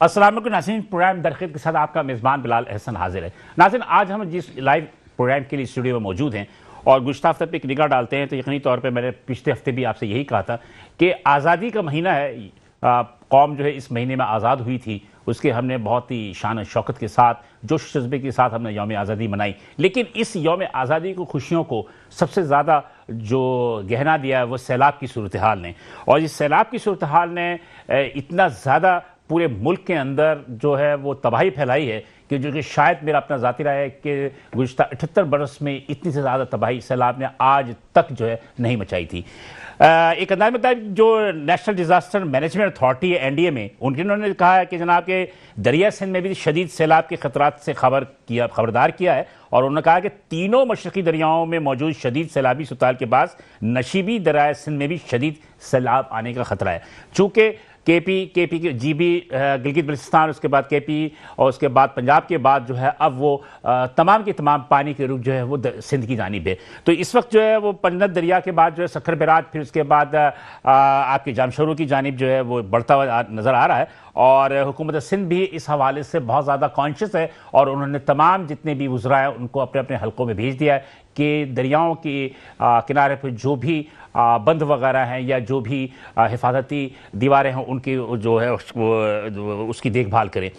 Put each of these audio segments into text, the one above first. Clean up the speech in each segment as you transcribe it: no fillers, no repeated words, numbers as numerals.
अस्सलाम वालेकुम नाज़रीन, प्रोग्राम दरख़्त के साथ आपका मेज़बान बिलाल अहसन हाजिर है। नाज़रीन, आज हम जिस लाइव प्रोग्राम के लिए स्टूडियो में मौजूद हैं और गुज़श्ता हफ़्ते पे एक निगाह डालते हैं तो यकीनी तौर पे मैंने पिछले हफ्ते भी आपसे यही कहा था कि आज़ादी का महीना है। कौम जो है इस महीने में आज़ाद हुई थी, उसके हमने बहुत ही शान शौकत के साथ, जोश जज्बे के साथ हमने यौम आज़ादी मनाई। लेकिन इस यौम आज़ादी को, खुशियों को सबसे ज़्यादा जो गहना दिया है वो सैलाब की सूरत हाल ने। और इस सैलाब की सूरत हाल ने इतना ज़्यादा पूरे मुल्क के अंदर जो है वो तबाही फैलाई है कि जो कि शायद मेरा अपना ज़ाती राय है कि गुज़श्ता 78 बरस में इतनी से ज़्यादा तबाही सैलाब ने आज तक जो है नहीं मचाई थी। एक अंदाज में बताया, जो नेशनल डिज़ास्टर मैनेजमेंट अथॉरिटी है एनडीए में, उन्होंने कहा है कि जनाब के दरिया सिंध में भी शदीद सैलाब के खतरात से खबरदार किया है। और उन्होंने कहा कि तीनों मशरकी दरियाओं में मौजूद शदीद सैलाबी सूरत के बाद नशीबी दरिया सिंध में भी शदीद सैलाब आने का खतरा है। चूँकि केपी के जीबी गिलगित बल्तिस्तान, उसके बाद केपी और उसके बाद पंजाब के बाद जो है अब वो तमाम के तमाम पानी के रुख जो है वो सिंध की जानिब है। तो इस वक्त जो है वो पंजत दरिया के बाद जो है सखर बराज, फिर उसके बाद आपके जामशरू की जानिब जो है वो बढ़ता हुआ नज़र आ रहा है। और हुकूमत सिंध भी इस हवाले से बहुत ज़्यादा कॉन्शियस है और उन्होंने तमाम जितने भी वुज़रा हैं उनको अपने अपने हलकों में भेज दिया है कि दरियाओं के किनारे पर जो भी बंद वगैरह हैं या जो भी हिफाजती दीवारें हैं उनकी जो है उसकी देखभाल करें।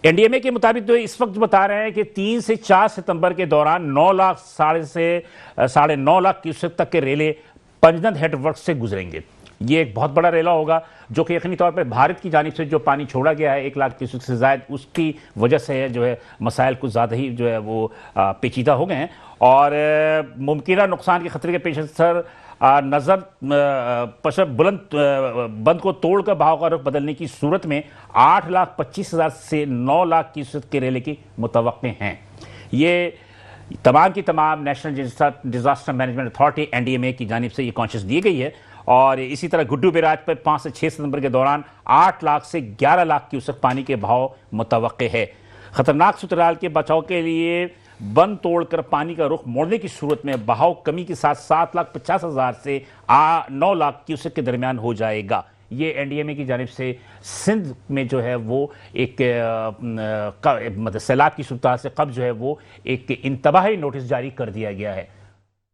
एनडीएमए के मुताबिक तो इस वक्त बता रहे हैं कि 3 से 4 सितंबर के दौरान 9 लाख से 9.5 लाख क्यूसेक तक के रेले पंजनद हेडवर्क से गुजरेंगे। ये एक बहुत बड़ा रेला होगा जो कि यकीनी तौर पर भारत की जानिब से जो पानी छोड़ा गया है 1 लाख क्यूसेक से ज़ायद, उसकी वजह से जो है मसाइल कुछ ज़्यादा ही जो है वो पेचीदा हो गए हैं। और मुमकिन नुकसान के खतरे के पेश नज़र बंद को तोड़कर बहाव का रुख बदलने की सूरत में 8,25,000 से 9 लाख क्यूसेक के रेले की मुतवक्के हैं। ये तमाम की तमाम national disaster management authority NDMA की जानिब से ये कॉन्शियस दी गई है। और इसी तरह गुड्डू बैराज पर 5 से 6 सितंबर के दौरान 8 लाख से 11 लाख क्यूसेक पानी के बहाव मुतवक्के है। खतरनाक सूरत के बचाव के लिए बंद तोड़कर पानी का रुख मोड़ने की सूरत में बहाव कमी के साथ 7,50,000 से 9 लाख क्यूसेक के दरमियान हो जाएगा। ये एनडीएमए की जानिब से सिंध में जो है वो एक मतलब सैलाब की सूरत से कब जो है वो एक इंतबाही नोटिस जारी कर दिया गया है।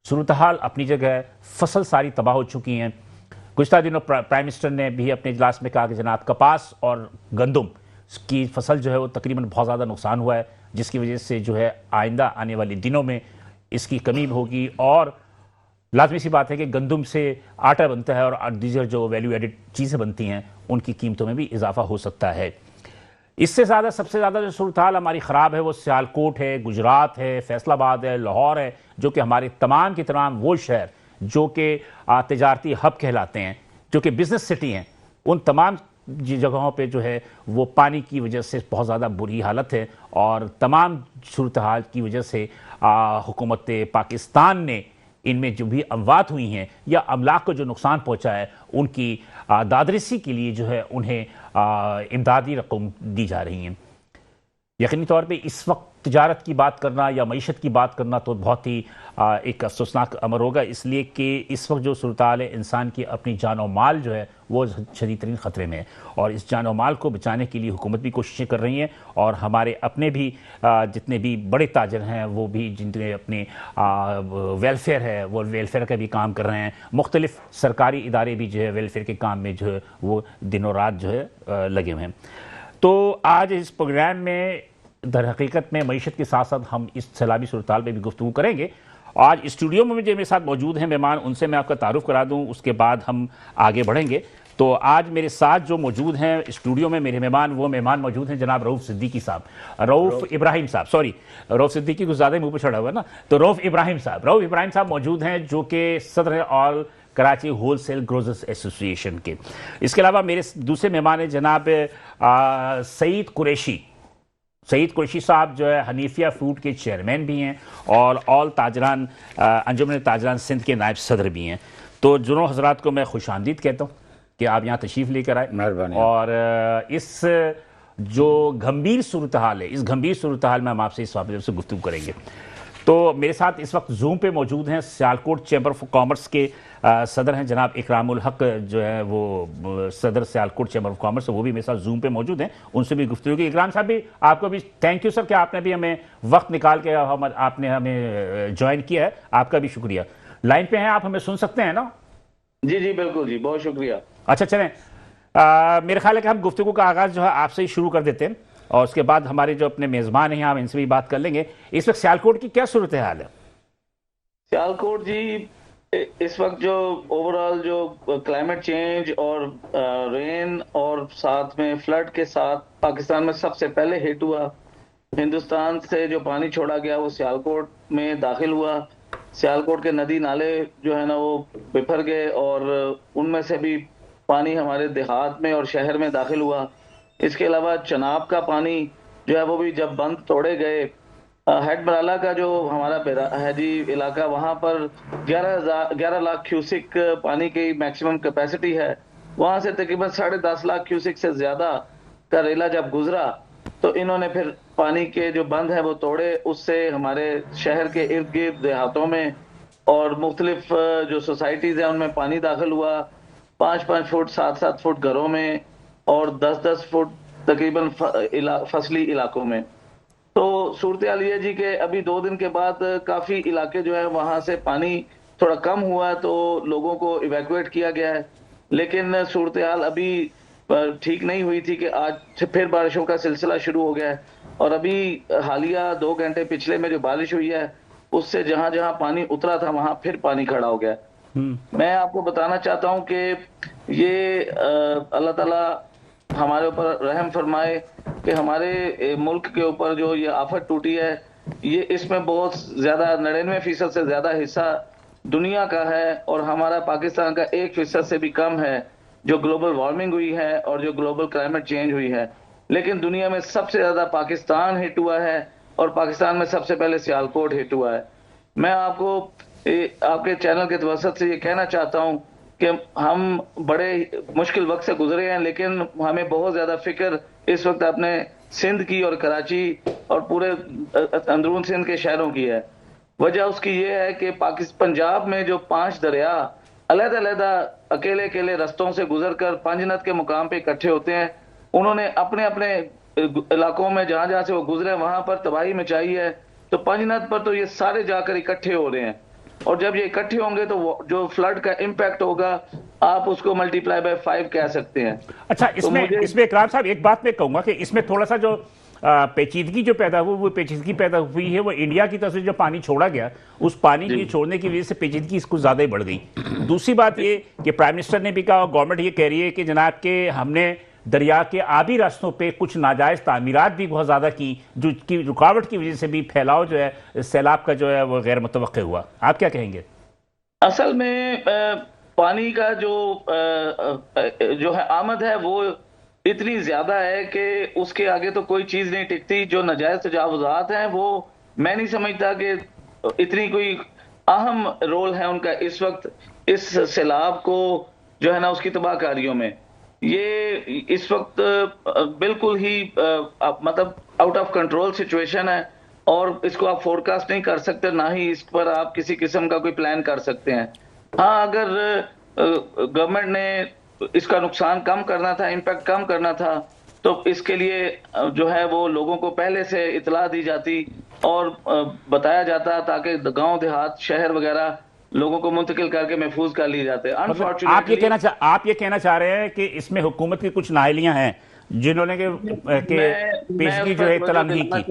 सूरत हाल अपनी जगह, फसल सारी तबाह हो चुकी हैं। गुज़श्ता दिनों प्राइम मिनिस्टर ने भी अपने इजलास में कहा कि जनाब कपास और गंदम की फसल जो है वो तकरीबन बहुत ज़्यादा नुकसान हुआ है, जिसकी वजह से जो है आइंदा आने वाले दिनों में इसकी कमी होगी। और लाजमी सी बात है कि गंदम से आटा बनता है और दीगर जो वैल्यू एडिड चीज़ें बनती हैं उनकी कीमतों में भी इजाफा हो सकता है। इससे ज़्यादा सबसे ज़्यादा जो सूरत हाल हमारी ख़राब है वो सियालकोट है, गुजरात है, फैसलाबाद है, लाहौर है, जो कि हमारे तमाम के तमाम वो शहर जो कि तजारती हब कहलाते हैं, जो कि बिज़नेस सिटी हैं, उन तमाम जगहों पे जो है वो पानी की वजह से बहुत ज़्यादा बुरी हालत है। और तमाम सूरत हाल की वजह से हुकूमत पाकिस्तान ने इनमें जो भी अमवात हुई हैं या अमलाक को जो नुकसान पहुंचा है उनकी दादरसी के लिए जो है उन्हें इमदादी रकम दी जा रही हैं। यकीनी तौर पे इस वक्त तिजारत की बात करना या मईशत की बात करना तो बहुत ही एक अफसोसनाक अमर होगा, इसलिए कि इस वक्त जो सूरत हाल है इंसान की अपनी जान और माल जो है वो शदीद तरीन ख़तरे में है। और इस जान और माल को बचाने के लिए हुकूमत भी कोशिशें कर रही हैं और हमारे अपने भी जितने भी बड़े ताजर हैं वो भी जिनके अपने वेलफेयर है वो वेलफेयर का भी काम कर रहे हैं। मुख्तलिफ सरकारी इदारे भी जो है वेलफेयर के काम में जो है वो दिनों रात जो है लगे हुए हैं। तो आज इस प्रोग्राम में दर हकीकत में मईशत के साथ साथ हम इस सैलाबी सूरत हाल पर भी गुफ्तगू करेंगे। आज स्टूडियो में जो मेरे साथ मौजूद हैं मेहमान, उनसे मैं आपका तारुफ करा दूं, उसके बाद हम आगे बढ़ेंगे। तो आज मेरे साथ जो मौजूद हैं स्टूडियो में मेरे मेहमान, वो मेहमान मौजूद हैं जनाब रऊफ सिद्दीकी साहब, रऊफ इब्राहिम साहब, सॉरी रऊफ सिद्दीकी कुछ ज़्यादा मुँह पर चढ़ा हुआ है ना, तो रऊफ इब्राहिम साहब मौजूद हैं जो कि सदर all Karachi wholesale grocers association के। इसके अलावा मेरे दूसरे मेहमान हैं जनाब सईद कुरैशी साहब जो है हनीफिया फूड के चेयरमैन भी हैं और ऑल ताजरान अंजुमन ताजरान सिंध के नायब सदर भी हैं। तो दोनों हजरात को मैं खुशामदीद कहता हूँ कि आप यहाँ तशरीफ़ लेकर आए। मेहरबानी। और इस जो गंभीर सूरत हाल है, इस गंभीर सूरत हाल में हम आपसे इस वापस से गुफ्तगू करेंगे। तो मेरे साथ इस वक्त जूम पे मौजूद हैं सियालकोट चैम्बर ऑफ कॉमर्स के सदर हैं जनाब इकरामुल हक, जो है वो सदर सियालकोट चैम्बर ऑफ कॉमर्स, वो भी मेरे साथ जूम पे मौजूद हैं, उनसे भी गुफ्तगू की। इकराम साहब भी आपको भी थैंक यू सर कि आपने भी हमें वक्त निकाल के आपने हमें ज्वाइन किया है, आपका भी शुक्रिया। लाइन पे हैं आप, हमें सुन सकते हैं ना? जी जी बिल्कुल जी, बहुत शुक्रिया। अच्छा चलें, मेरे ख्याल है कि हम गुफ्तगू का आगाज़ जो है आपसे ही शुरू कर देते हैं और उसके बाद हमारे जो अपने मेज़बान हैं हम इनसे भी बात कर लेंगे। इस वक्त सियालकोट की क्या सूरत हाल है? सियालकोट जी, इस वक्त जो ओवरऑल जो क्लाइमेट चेंज और रेन और साथ में फ्लड के साथ पाकिस्तान में सबसे पहले हिट हुआ। हिंदुस्तान से जो पानी छोड़ा गया वो सियालकोट में दाखिल हुआ। सियालकोट के नदी नाले जो है ना वो बिफर गए और उनमें से भी पानी हमारे देहात में और शहर में दाखिल हुआ। इसके अलावा चनाब का पानी जो है वो भी जब बंद तोड़े गए, हेड मराला का जो हमारा है जी इलाका, वहां पर 11 लाख क्यूसिक पानी की मैक्सिमम कैपेसिटी है। वहां से तकरीबन 10.5 लाख क्यूसिक से ज्यादा का रेला जब गुजरा तो इन्होंने फिर पानी के जो बंद है वो तोड़े। उससे हमारे शहर के इर्द गिर्द देहातों में और मुख्तलिफ जो सोसाइटीज है उनमें पानी दाखिल हुआ। 5-5 फुट 7-7 फुट घरों में और 10-10 फुट तकरीबन फसली इलाकों में। तो सूरत हाल ये जी कि अभी 2 दिन के बाद काफी इलाके जो है वहां से पानी थोड़ा कम हुआ तो लोगों को इवैक्यूएट किया गया है, लेकिन सूरत हाल अभी ठीक नहीं हुई थी कि आज फिर बारिशों का सिलसिला शुरू हो गया है। और अभी हालिया 2 घंटे पिछले में जो बारिश हुई है उससे जहां जहां पानी उतरा था वहां फिर पानी खड़ा हो गया। मैं आपको बताना चाहता हूं कि ये अल्लाह ताला हमारे ऊपर रहम फरमाए कि हमारे मुल्क के ऊपर जो ये आफत टूटी है, ये इसमें बहुत ज्यादा 99% से ज्यादा हिस्सा दुनिया का है और हमारा पाकिस्तान का 1% से भी कम है जो ग्लोबल वार्मिंग हुई है और जो ग्लोबल क्लाइमेट चेंज हुई है। लेकिन दुनिया में सबसे ज्यादा पाकिस्तान हिट हुआ है और पाकिस्तान में सबसे पहले सियालकोट हिट हुआ है। मैं आपको आपके चैनल के तवसत से ये कहना चाहता हूँ कि हम बड़े मुश्किल वक्त से गुजरे हैं, लेकिन हमें बहुत ज्यादा फिक्र इस वक्त अपने सिंध की और कराची और पूरे अंदरून सिंध के शहरों की है। वजह उसकी ये है कि पंजाब में जो 5 दरिया अलग-अलग अकेले अकेले रस्तों से गुजरकर पंजनद के मुकाम पे इकट्ठे होते हैं, उन्होंने अपने अपने इलाकों में जहां जहां से वो गुजरे वहां पर तबाही मचाई है। तो पंजनद पर तो ये सारे जाकर इकट्ठे हो रहे हैं और जब ये इकट्ठे होंगे तो जो फ्लड का इम्पैक्ट होगा आप उसको मल्टीप्लाई बाय 5 कह सकते हैं। अच्छा, इसमें इकराम साहब एक बात मैं कहूंगा कि इसमें थोड़ा सा जो पेचीदगी जो पैदा हुई वो पेचीदगी पैदा हुई है वो इंडिया की तरफ से जो पानी छोड़ा गया उस पानी की छोड़ने की वजह से पेचीदगी इसको ज्यादा ही बढ़ गई। दूसरी बात ये कि प्राइम मिनिस्टर ने भी कहा और गवर्नमेंट ये कह रही है कि जनाब के हमने दरिया के आबी रास्तों पे कुछ नाजायज तामीरात भी बहुत ज्यादा की, जो की रुकावट की वजह से भी फैलाव जो है सैलाब का जो है वो गैर मुतवक्के हुआ। आप क्या कहेंगे? असल में पानी का जो है आमद है वो इतनी ज्यादा है कि उसके आगे तो कोई चीज नहीं टिकती। जो नाजायज तजावुजात हैं वो मैं नहीं समझता कि इतनी कोई अहम रोल है उनका इस वक्त इस सैलाब को जो है ना उसकी तबाहकारियों में। ये इस वक्त बिल्कुल ही मतलब आउट ऑफ कंट्रोल सिचुएशन है और इसको आप फोरकास्ट नहीं कर सकते, ना ही इस पर आप किसी किस्म का कोई प्लान कर सकते हैं। हाँ, अगर गवर्नमेंट ने इसका नुकसान कम करना था, इम्पैक्ट कम करना था, तो इसके लिए जो है वो लोगों को पहले से इतला दी जाती और बताया जाता ताकि गांव देहात शहर वगैरह लोगों को मुंतकिल करके महफूज कर लिए जाते। अनफॉर्चुनेटली आप ये कहना चाह रहे हैं कि इसमें हुकूमत की कुछ नाअहलियां हैं जिन्होंने पेशगी जो है इत्तला नहीं की।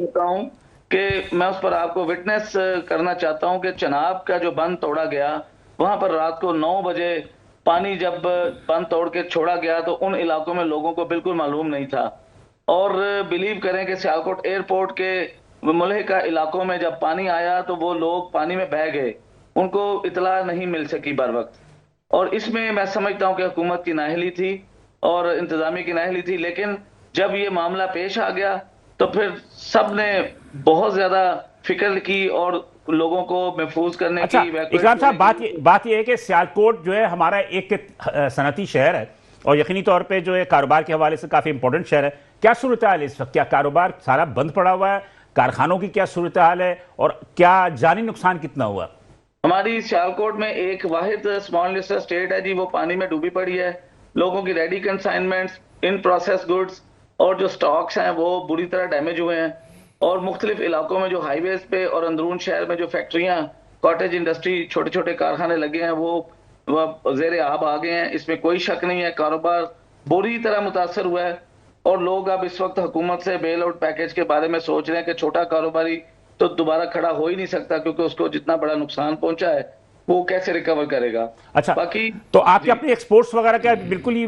कि मैं उस पर आपको विटनेस करना चाहता हूं कि चनाब का जो बंद तोड़ा गया वहां पर रात को 9 बजे पानी जब बंद तोड़ के छोड़ा गया तो उन इलाकों में लोगों को बिल्कुल मालूम नहीं था। और बिलीव करें कि सियालकोट एयरपोर्ट के मुल्हिका इलाकों में जब पानी आया तो वो लोग पानी में बह गए, उनको इतला नहीं मिल सकी बर वक्त। और इसमें मैं समझता हूं कि हुकूमत की नाअहली थी और इंतजामी की नाअहली थी, लेकिन जब ये मामला पेश आ गया तो फिर सब ने बहुत ज्यादा फिक्र की और लोगों को महफूज करने की। इकराम साहब, बात ये है कि सियालकोट जो है हमारा एक सनती शहर है और यकीनी तौर पे जो है कारोबार के हवाले से काफी इंपॉर्टेंट शहर है। क्या सूरत हाल है इस वक्त? क्या कारोबार सारा बंद पड़ा हुआ है? कारखानों की क्या सूरत हाल है और क्या जानी नुकसान कितना हुआ? हमारी सियालकोट में एक वाहिद स्मॉल इंडस्ट्रियल स्टेट है जी, वो पानी में डूबी पड़ी है। लोगों की ready consignments, in process goods और जो स्टॉक्स हैं वो बुरी तरह डैमेज हुए हैं। और मुख्तलिफ इलाकों में जो हाईवेज पे और अंदरून शहर में जो फैक्ट्रियां, कॉटेज इंडस्ट्री, छोटे छोटे कारखाने लगे हैं वो जेर आब आ गए हैं। इसमें कोई शक नहीं है, कारोबार बुरी तरह मुतासर हुआ है। और लोग अब इस वक्त हुकूमत से बेल आउट पैकेज के बारे में सोच रहे हैं कि छोटा कारोबारी तो दोबारा खड़ा हो ही नहीं सकता, क्योंकि उसको जितना बड़ा नुकसान पहुंचा है वो कैसे रिकवर करेगा। अच्छा, बाकी तो आपकी अपनी एक्सपोर्ट्स वगैरह क्या बिल्कुल ही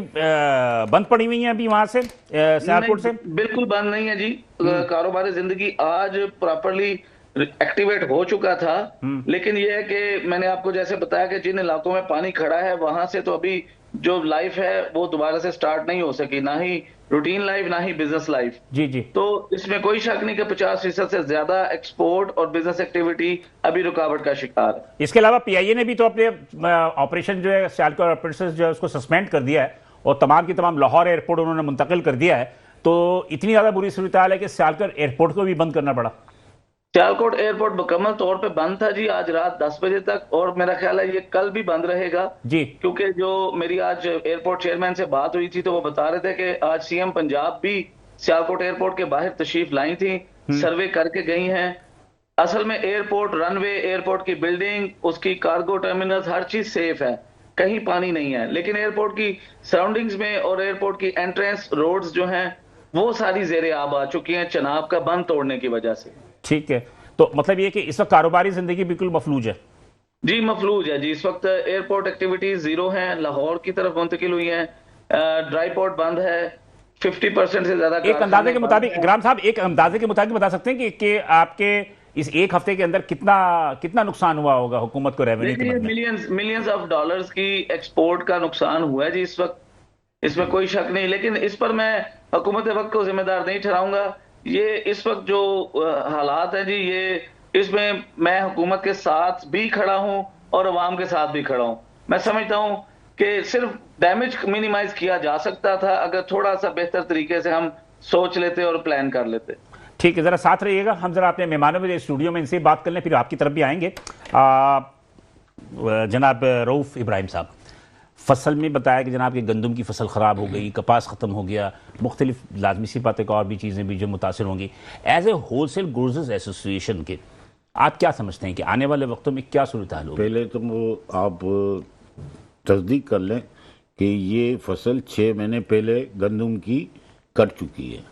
बंद पड़ी हुई हैं अभी वहां से, सियालकोट से? बिल्कुल बंद नहीं है जी। कारोबारी जिंदगी आज प्रॉपरली एक्टिवेट हो चुका था। लेकिन यह है कि मैंने आपको जैसे बताया कि जिन इलाकों में पानी खड़ा है वहां से तो अभी जो लाइफ है वो दोबारा से स्टार्ट नहीं हो सकी, ना ही रूटीन लाइफ ना ही बिजनेस लाइफ। जी जी। तो इसमें कोई शक नहीं कि 50% से ज्यादा एक्सपोर्ट और बिजनेस एक्टिविटी अभी रुकावट का शिकार है। इसके अलावा पीआईए ने भी तो अपने ऑपरेशन जो है सियालकोट ऑपरेशन जो है उसको सस्पेंड कर दिया है और तमाम की तमाम लाहौर एयरपोर्ट उन्होंने मुंतकिल कर दिया है। तो इतनी ज्यादा बुरी सूरत हाल है कि सियालकोट एयरपोर्ट को भी बंद करना पड़ा। सियालकोट एयरपोर्ट मुकम्मल तौर पे बंद था जी आज रात 10 बजे तक, और मेरा ख्याल है ये कल भी बंद रहेगा जी। क्योंकि जो मेरी आज एयरपोर्ट चेयरमैन से बात हुई थी तो वो बता रहे थे कि आज सीएम पंजाब भी सियालकोट एयरपोर्ट के बाहर तशरीफ लाई थी, सर्वे करके गई हैं। असल में एयरपोर्ट, रनवे, एयरपोर्ट की बिल्डिंग, उसकी कार्गो टर्मिनल, हर चीज सेफ है, कहीं पानी नहीं है। लेकिन एयरपोर्ट की सराउंडिंग्स में और एयरपोर्ट की एंट्रेंस रोड्स जो हैं वो सारी जेरे आब आ चुकी हैं चनाब का बंद तोड़ने की वजह से। ठीक है, तो मतलब ये कि इस वक्त कारोबारी जिंदगी बिल्कुल मफलूज है। जी मफलूज है जी। इस वक्त एयरपोर्ट एक्टिविटीज जीरो हैं, लाहौर की तरफ मुंतकिल हुई हैं, ड्राई पोर्ट बंद है, 50% से ज्यादा एक अंदाजे के मुताबिक इकराम साहब, एक अंदाजे के मुताबिक बता सकते हैं कि आपके इस एक हफ्ते के अंदर कितना नुकसान हुआ होगा हुकूमत को रेवेन्यू के मद में? मिलियंस ऑफ डॉलर्स की एक्सपोर्ट का नुकसान हुआ है जी इस वक्त, इसमें कोई शक नहीं। लेकिन इस पर मैं हुकूमत वक्त को जिम्मेदार नहीं ठहराऊंगा। ये इस वक्त जो हालात है जी, ये इसमें मैं हुकूमत के साथ भी खड़ा हूं और अवाम के साथ भी खड़ा हूं। मैं समझता हूं कि सिर्फ डैमेज मिनिमाइज किया जा सकता था अगर थोड़ा सा बेहतर तरीके से हम सोच लेते और प्लान कर लेते। ठीक है, जरा साथ रहिएगा, हम जरा अपने मेहमानों में स्टूडियो में इनसे बात कर लें, फिर आपकी तरफ भी आएंगे। जनाब रऊफ इब्राहिम साहब, फसल में बताया कि जनाब की गंदम की फसल ख़राब हो गई, कपास ख़त्म हो गया, मुख्तलिफ लाजमी सी बातें और भी चीज़ें भी जो मुतासर होंगी। As a wholesale goods association के आप क्या समझते हैं कि आने वाले वक्तों में क्या सूरत हाल होगी? पहले तो आप तस्दीक कर लें कि ये फसल 6 महीने पहले गंदम की कट चुकी है।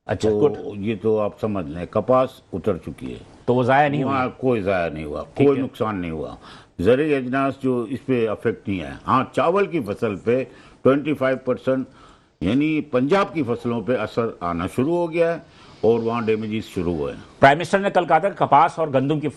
अच्छा, तो ये तो आप समझ लें कपास उतर चुकी है, तो वो ज़ाया नहीं हुआ? कोई ज़ाया नहीं हुआ, कोई नुकसान नहीं हुआ। ज़रूरी अजनास जो इस पे अफेक्ट नहीं है। हाँ, चावल की फसल पे 25% यानी पंजाब की फसलों पे असर आना शुरू हो गया है और वहाँ डैमेजेस शुरू हुए हैं। प्राइम मिनिस्टर ने कल कहा था कपास और गंदम की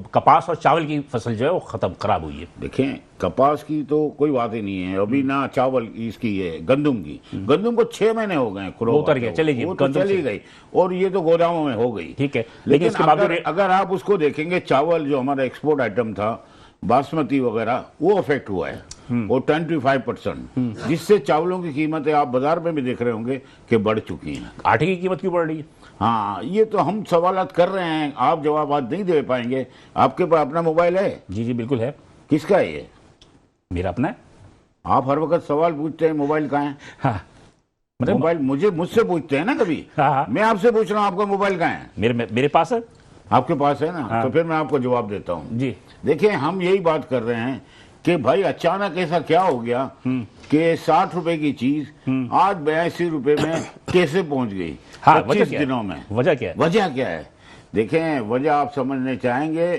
कपास और चावल की फसल जो है वो खराब हुई है। देखें, कपास की तो कोई बात ही नहीं है अभी ना, चावल इसकी है, गंदम की, गंदम को 6 महीने हो गए, उतर गया, चली गई और ये तो गोदामों में हो गई। ठीक है, लेकिन अगर आप उसको देखेंगे, चावल जो हमारा एक्सपोर्ट आइटम था, बासमती वगैरह, वो अफेक्ट हुआ है वो 25%, जिससे चावलों की कीमतें आप बाजार में भी देख रहे होंगे कि बढ़ चुकी हैं। आटे की कीमत क्यों बढ़ रही है? हाँ, ये तो हम सवालात कर रहे हैं, आप जवाब आज नहीं दे पाएंगे। आपके पास अपना मोबाइल है? जी जी बिल्कुल है। किसका है ये? मेरा अपना है। आप हर वक्त सवाल पूछते हैं मोबाइल कहाँ है? हाँ, मतलब मोबाइल मुझसे पूछते हैं ना कभी। हाँ। मैं आपसे पूछ रहा हूँ आपका मोबाइल कहाँ है? मेरे पास है। आपके पास है ना? हाँ। तो फिर मैं आपको जवाब देता हूँ जी। देखिए, हम यही बात कर रहे हैं कि भाई अचानक ऐसा क्या हो गया कि 60 रुपए की चीज आज 82 रुपए में कैसे पहुंच गई? हाँ, 25 दिनों में। वजह क्या है? वजह क्या है? देखें, वजह आप समझने चाहेंगे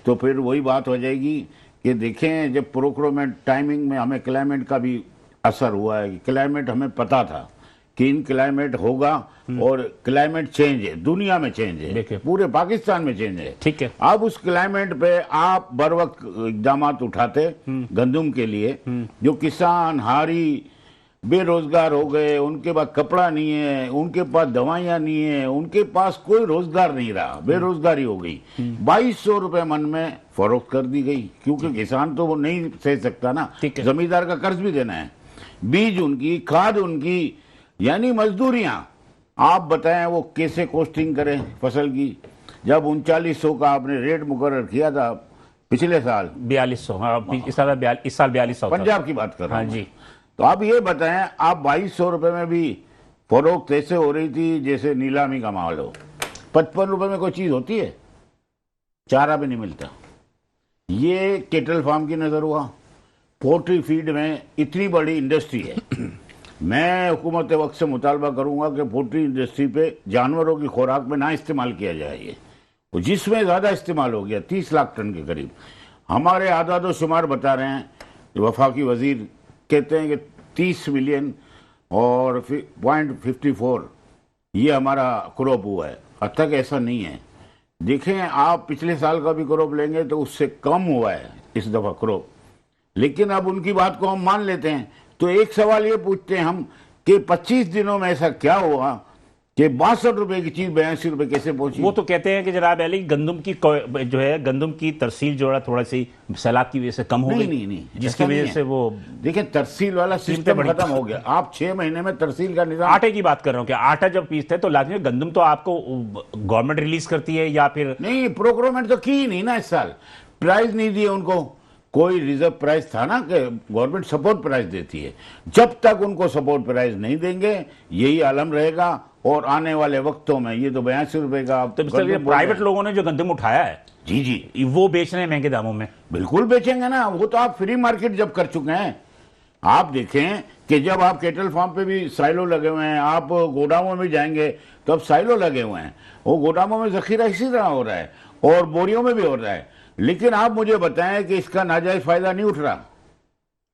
तो फिर वही बात हो जाएगी कि देखें, जब प्रोक्योरमेंट टाइमिंग में हमें क्लाइमेट का भी असर हुआ है। क्लाइमेट हमें पता था कि इन क्लाइमेट होगा और क्लाइमेट चेंज है, दुनिया में चेंज है, पूरे पाकिस्तान में चेंज है। ठीक है, अब उस क्लाइमेट पे आप बर वक्त इकदाम उठाते गंदम के लिए, जो किसान हारी बेरोजगार हो गए, उनके पास कपड़ा नहीं है, उनके पास दवाइयां नहीं है, उनके पास कोई रोजगार नहीं रहा, बेरोजगारी हो गई। 2200 रुपए मन में फरोख्त कर दी गई, क्योंकि किसान तो वो नहीं सह सकता ना, जमींदार का कर्ज भी देना है, बीज उनकी, खाद उनकी, यानी मजदूरियां आप बताएं वो कैसे कॉस्टिंग करें फसल की, जब 3900 का आपने रेट मुकर्रर किया था पिछले साल 4200, हाँ, इस साल 4200 पंजाब की बात कर रहा हाँ हूं। जी। तो आप ये बताएं, आप 2200 रुपए में भी फरोख्त ऐसे हो रही थी जैसे नीलामी का माहौल हो। 55 रुपए में कोई चीज होती है? चारा भी नहीं मिलता। ये केटल फार्म की नजर हुआ। पोल्ट्री फीड में इतनी बड़ी इंडस्ट्री है। मैं हुकूमत वक्त से मुतालबा करूंगा कि पोल्ट्री इंडस्ट्री पे जानवरों की खुराक में ना इस्तेमाल किया जाए। ये जिसमें ज्यादा इस्तेमाल हो गया 30 लाख टन के करीब। हमारे आदाद शुमार बता रहे हैं, वफाकी वजीर कहते हैं कि 30 मिलियन और 0.54 ये हमारा क्रॉप हुआ है। अब तक ऐसा नहीं है। देखें, आप पिछले साल का भी क्रॉप लेंगे तो उससे कम हुआ है इस दफा क्रॉप। लेकिन अब उनकी बात को हम मान लेते हैं। तो एक सवाल ये पूछते हैं हम कि 25 दिनों में ऐसा क्या हुआ कि 62 रुपए की चीज 82 रुपए कैसे पहुंची? वो तो कहते हैं कि जनाब अली गंदम की जो है गंदम की तरसील जो है थोड़ा सी सैलाब की वजह से कम हो गई। नहीं, जिसकी वजह से वो देखिए तरसील वाला सिस्टम खत्म हो गया। आप 6 महीने में तरसील का निजाम। आटे की बात कर रहा हूँ कि आटा जब पीसते हैं तो लाजमी गंदम तो आपको गवर्नमेंट रिलीज करती है या फिर नहीं, प्रोक्योरमेंट तो की ही नहीं ना इस साल। प्राइस नहीं दिए उनको। कोई रिजर्व प्राइस था ना कि गवर्नमेंट सपोर्ट प्राइस देती है। जब तक उनको सपोर्ट प्राइस नहीं देंगे यही आलम रहेगा। और आने वाले वक्तों में ये तो 82 रुपए का तो प्राइवेट लोगों ने जो गंदम उठाया है जी वो बेच रहे हैं महंगे दामों में। बिल्कुल बेचेंगे ना। वो तो आप फ्री मार्केट जब कर चुके हैं। आप देखें कि जब आप केटल फार्म पे भी साइलो लगे हुए हैं, आप गोदामों में जाएंगे तो अब साइलो लगे हुए हैं। वो गोदामों में जखीरा इसी तरह हो रहा है और बोरियों में भी हो रहा है। लेकिन आप मुझे बताएं कि इसका नाजायज फायदा नहीं उठ रहा।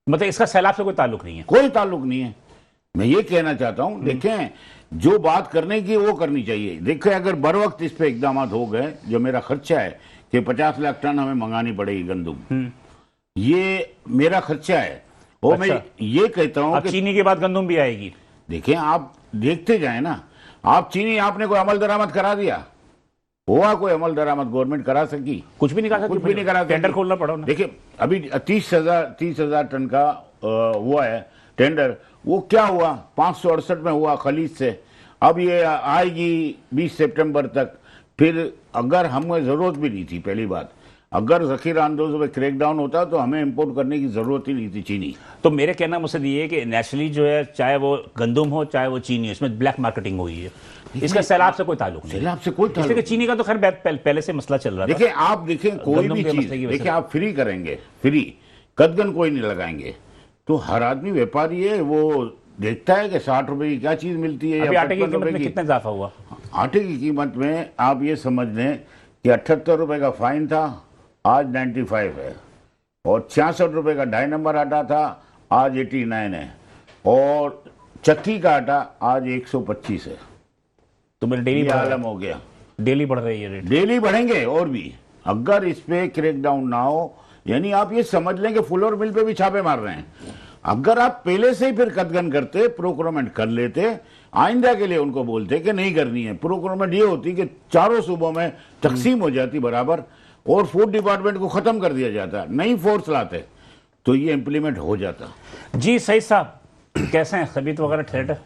मतलब इसका सैलाब से कोई ताल्लुक नहीं है? कोई ताल्लुक नहीं है। मैं ये कहना चाहता हूं, देखें जो बात करने की वो करनी चाहिए। देखें अगर बर वक्त इस पे इकदाम हो गए, जो मेरा खर्चा है कि 50 लाख टन हमें मंगानी पड़ेगी गंदम, ये मेरा खर्चा है। और अच्छा। मैं ये कहता हूं कि चीनी के बाद गंदम भी आएगी। देखें आप देखते जाए ना। आप चीनी आपने कोई अमल दरामद करा दिया? हुआ कोई अमल दरामद गवर्नमेंट करा सकी? कुछ भी नहीं करा, कुछ भी नहीं करा। टेंडर खोलना पड़ा उन्हें। देखिए अभी 30,000 टन का हुआ है टेंडर। वो क्या हुआ? 568 में हुआ खलीज से। अब ये आएगी 20 सितंबर तक। फिर अगर हमें जरूरत भी नहीं थी, पहली बात, अगर जखीरा अंदाजों पे क्रैकडाउन होता तो हमें इंपोर्ट करने की जरूरत ही नहीं थी चीनी। तो मेरे कहना मुझसे ये है कि नेचुरली जो है चाहे वो गंदम हो चाहे वो चीनी हो, इसमें ब्लैक मार्केटिंग हुई है। इसका सैलाब से कोई ताल्लुक नहीं। सैलाब से कोई ताल्लुक इसलिए चीनी का तो खैर पहले से मसला चल रहा था। देखिए आप देखें कोई गंदम भी के चीज, मसले की वजह देखिए से। आप फ्री करेंगे, फ्री कदगन कोई नहीं लगाएंगे तो हर आदमी व्यापारी है, वो देखता है कि 60 रुपए की क्या चीज मिलती है। अभी या आटे की 55 कीमत रुपए में की। कितना इजाफा हुआ? आटे की कीमत में आप ये समझ लें कि 78 रुपए का फाइन था, आज 95 है। और 66 रुपए का 2.5 नंबर आटा था, आज 89 है। और चक्की का आटा आज 125 है। तो मेरे डेली आलम हो गया। डेली बढ़ रही है रेट। डेली बढ़ेंगे और भी अगर इस पे क्रैकडाउन ना हो। यानी आप ये समझ लें कि फ्लोर मिल पे भी छापे मार रहे हैं। अगर आप पहले से ही फिर कदगन करते, प्रोक्योरमेंट कर लेते, आइंदा के लिए उनको बोलते कि नहीं करनी है। प्रोक्योरमेंट ये होती कि चारों सूबों में तकसीम हो जाती बराबर और फूड डिपार्टमेंट को खत्म कर दिया जाता, नहीं फोर्स लाते तो ये इंप्लीमेंट हो जाता। जी सही साहब, कैसे हैं? तबीयत वगैरह ठहर है?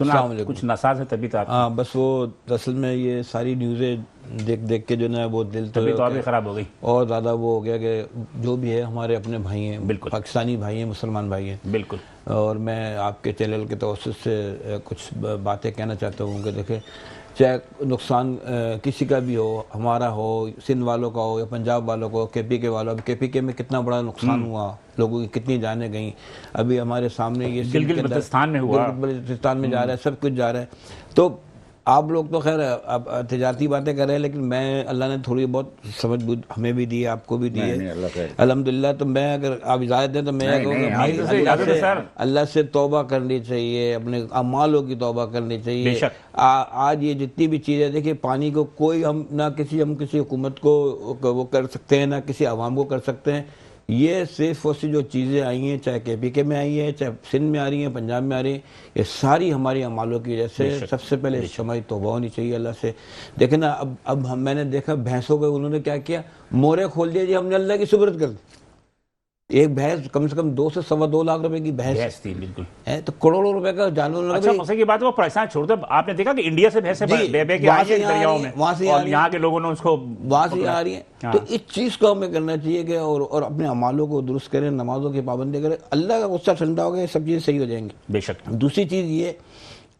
सुना अस्सलाम वालेकुम। कुछ नासाज है तबीयत आप? हाँ बस वो असल में ये सारी न्यूज़ें देख देख के जो ना वो दिल तो तबीयत और भी खराब हो गई और ज़्यादा वो हो गया कि जो भी है हमारे अपने भाई हैं, बिल्कुल पाकिस्तानी भाई हैं, मुसलमान भाई हैं। बिल्कुल। और मैं आपके चैनल के तवज्जुह से कुछ बातें कहना चाहता हूँ कि देखें, चाहे नुकसान किसी का भी हो, हमारा हो, सिंध वालों का हो या पंजाब वालों को, केपी के वालों, अब केपी के में कितना बड़ा नुकसान हुआ, लोगों की कितनी जानें गई। अभी हमारे सामने ये गिलगित-बल्तिस्तान में हुआ, गिलगित-बल्तिस्तान में जा रहा है, सब कुछ जा रहा है। तो आप लोग तो खैर अब तजारती बातें कर रहे हैं, लेकिन मैं अल्लाह ने थोड़ी बहुत समझ बुद्ध हमें भी दी है, आपको भी दी है अल्हम्दुलिल्लाह। तो मैं अगर आप इजाज़त दें तो मैं अल्लाह से तौबा करनी चाहिए, अपने अमालों की तौबा करनी चाहिए। आज ये जितनी भी चीज़ें, देखिए पानी को कोई हम किसी हुकूमत को वो कर सकते हैं, ना किसी अवाम को कर सकते हैं। ये सिर्फ और सिर्फ जो चीज़ें आई हैं, चाहे केपीके में आई है, चाहे सिंध में आ रही हैं, पंजाब में आ रही हैं, ये सारी हमारी अमालों की वजह से। सबसे पहले हमारी तौबा होनी चाहिए अल्लाह से। देखे ना, अब मैंने देखा भैंसों को उन्होंने क्या किया, मोरे खोल दिया जी, हमने अल्लाह की सुबरत कर दी। एक भैंस कम से कम 2 से सवा 2 लाख रुपए की भैंस थी, बिल्कुल है, तो करोड़ों रुपए का जानवर। अच्छा, मजे की बात है, वो परेशान छोड़ दो, आपने देखा कि इंडिया से भैंसे बह के आई है दरियाओं में, और यहाँ के लोगों ने उसको वहां से आ रही है। तो इस चीज को हमें करना चाहिए कि और अपने अमालों को दुरुस्त करें, नमाजों की पाबंदी करें, अल्लाह का गुस्सा ठंडा होगा, सब चीजें सही हो जाएंगी बेशक। दूसरी चीज ये,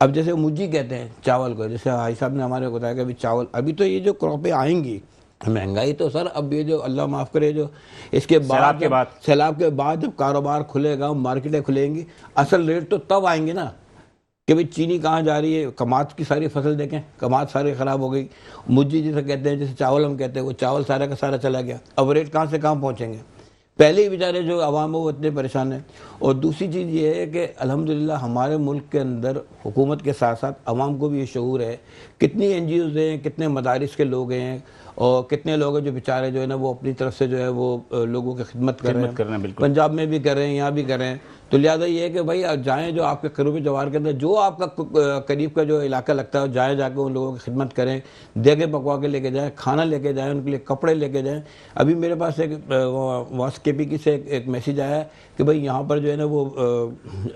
अब जैसे मुज्जी कहते हैं चावल को, जैसे भाई साहब ने हमारे को बताया कि अभी चावल, अभी तो ये जो क्रॉपें आएंगी, महंगाई तो सर अब ये जो अल्लाह माफ़ करे, जो इसके बाद सैलाब के बाद जब कारोबार खुलेगा, मार्केटें खुलेंगी, असल रेट तो तब आएंगे ना कि भाई चीनी कहाँ जा रही है। कमात की सारी फसल देखें, कमात सारी ख़राब हो गई। मुज्जी जिसे कहते हैं, जैसे चावल हम कहते हैं, वो चावल सारा का सारा चला गया। अब रेट कहाँ से कहाँ पहुँचेंगे। पहले ही बेचारे जो अवाम है वो इतने परेशान हैं। और दूसरी चीज़ ये है कि अल्हम्दुलिल्लाह हमारे मुल्क के अंदर हुकूमत के साथ साथ अवाम को भी ये शऊर है। कितनी NGOs हैं, कितने मदारिस के लोग हैं, और कितने लोग हैं जो बेचारे जो है ना वो अपनी तरफ से जो है वो लोगों की खिदमत कर रहे हैं। पंजाब में भी कर रहे हैं, यहाँ भी कर रहे हैं। तो लिहाजा ये है कि भाई जाएँ, जो आपके करीब जवार के अंदर जो आपका करीब का जो इलाका लगता है, जाए जाके उन लोगों की खिदमत करें, देगे पकवा के लेके जाएँ, खाना लेके जाएँ, उनके लिए कपड़े लेके जाएँ। अभी मेरे पास एक KPK से एक मैसेज आया कि भाई यहाँ पर जो है ना वो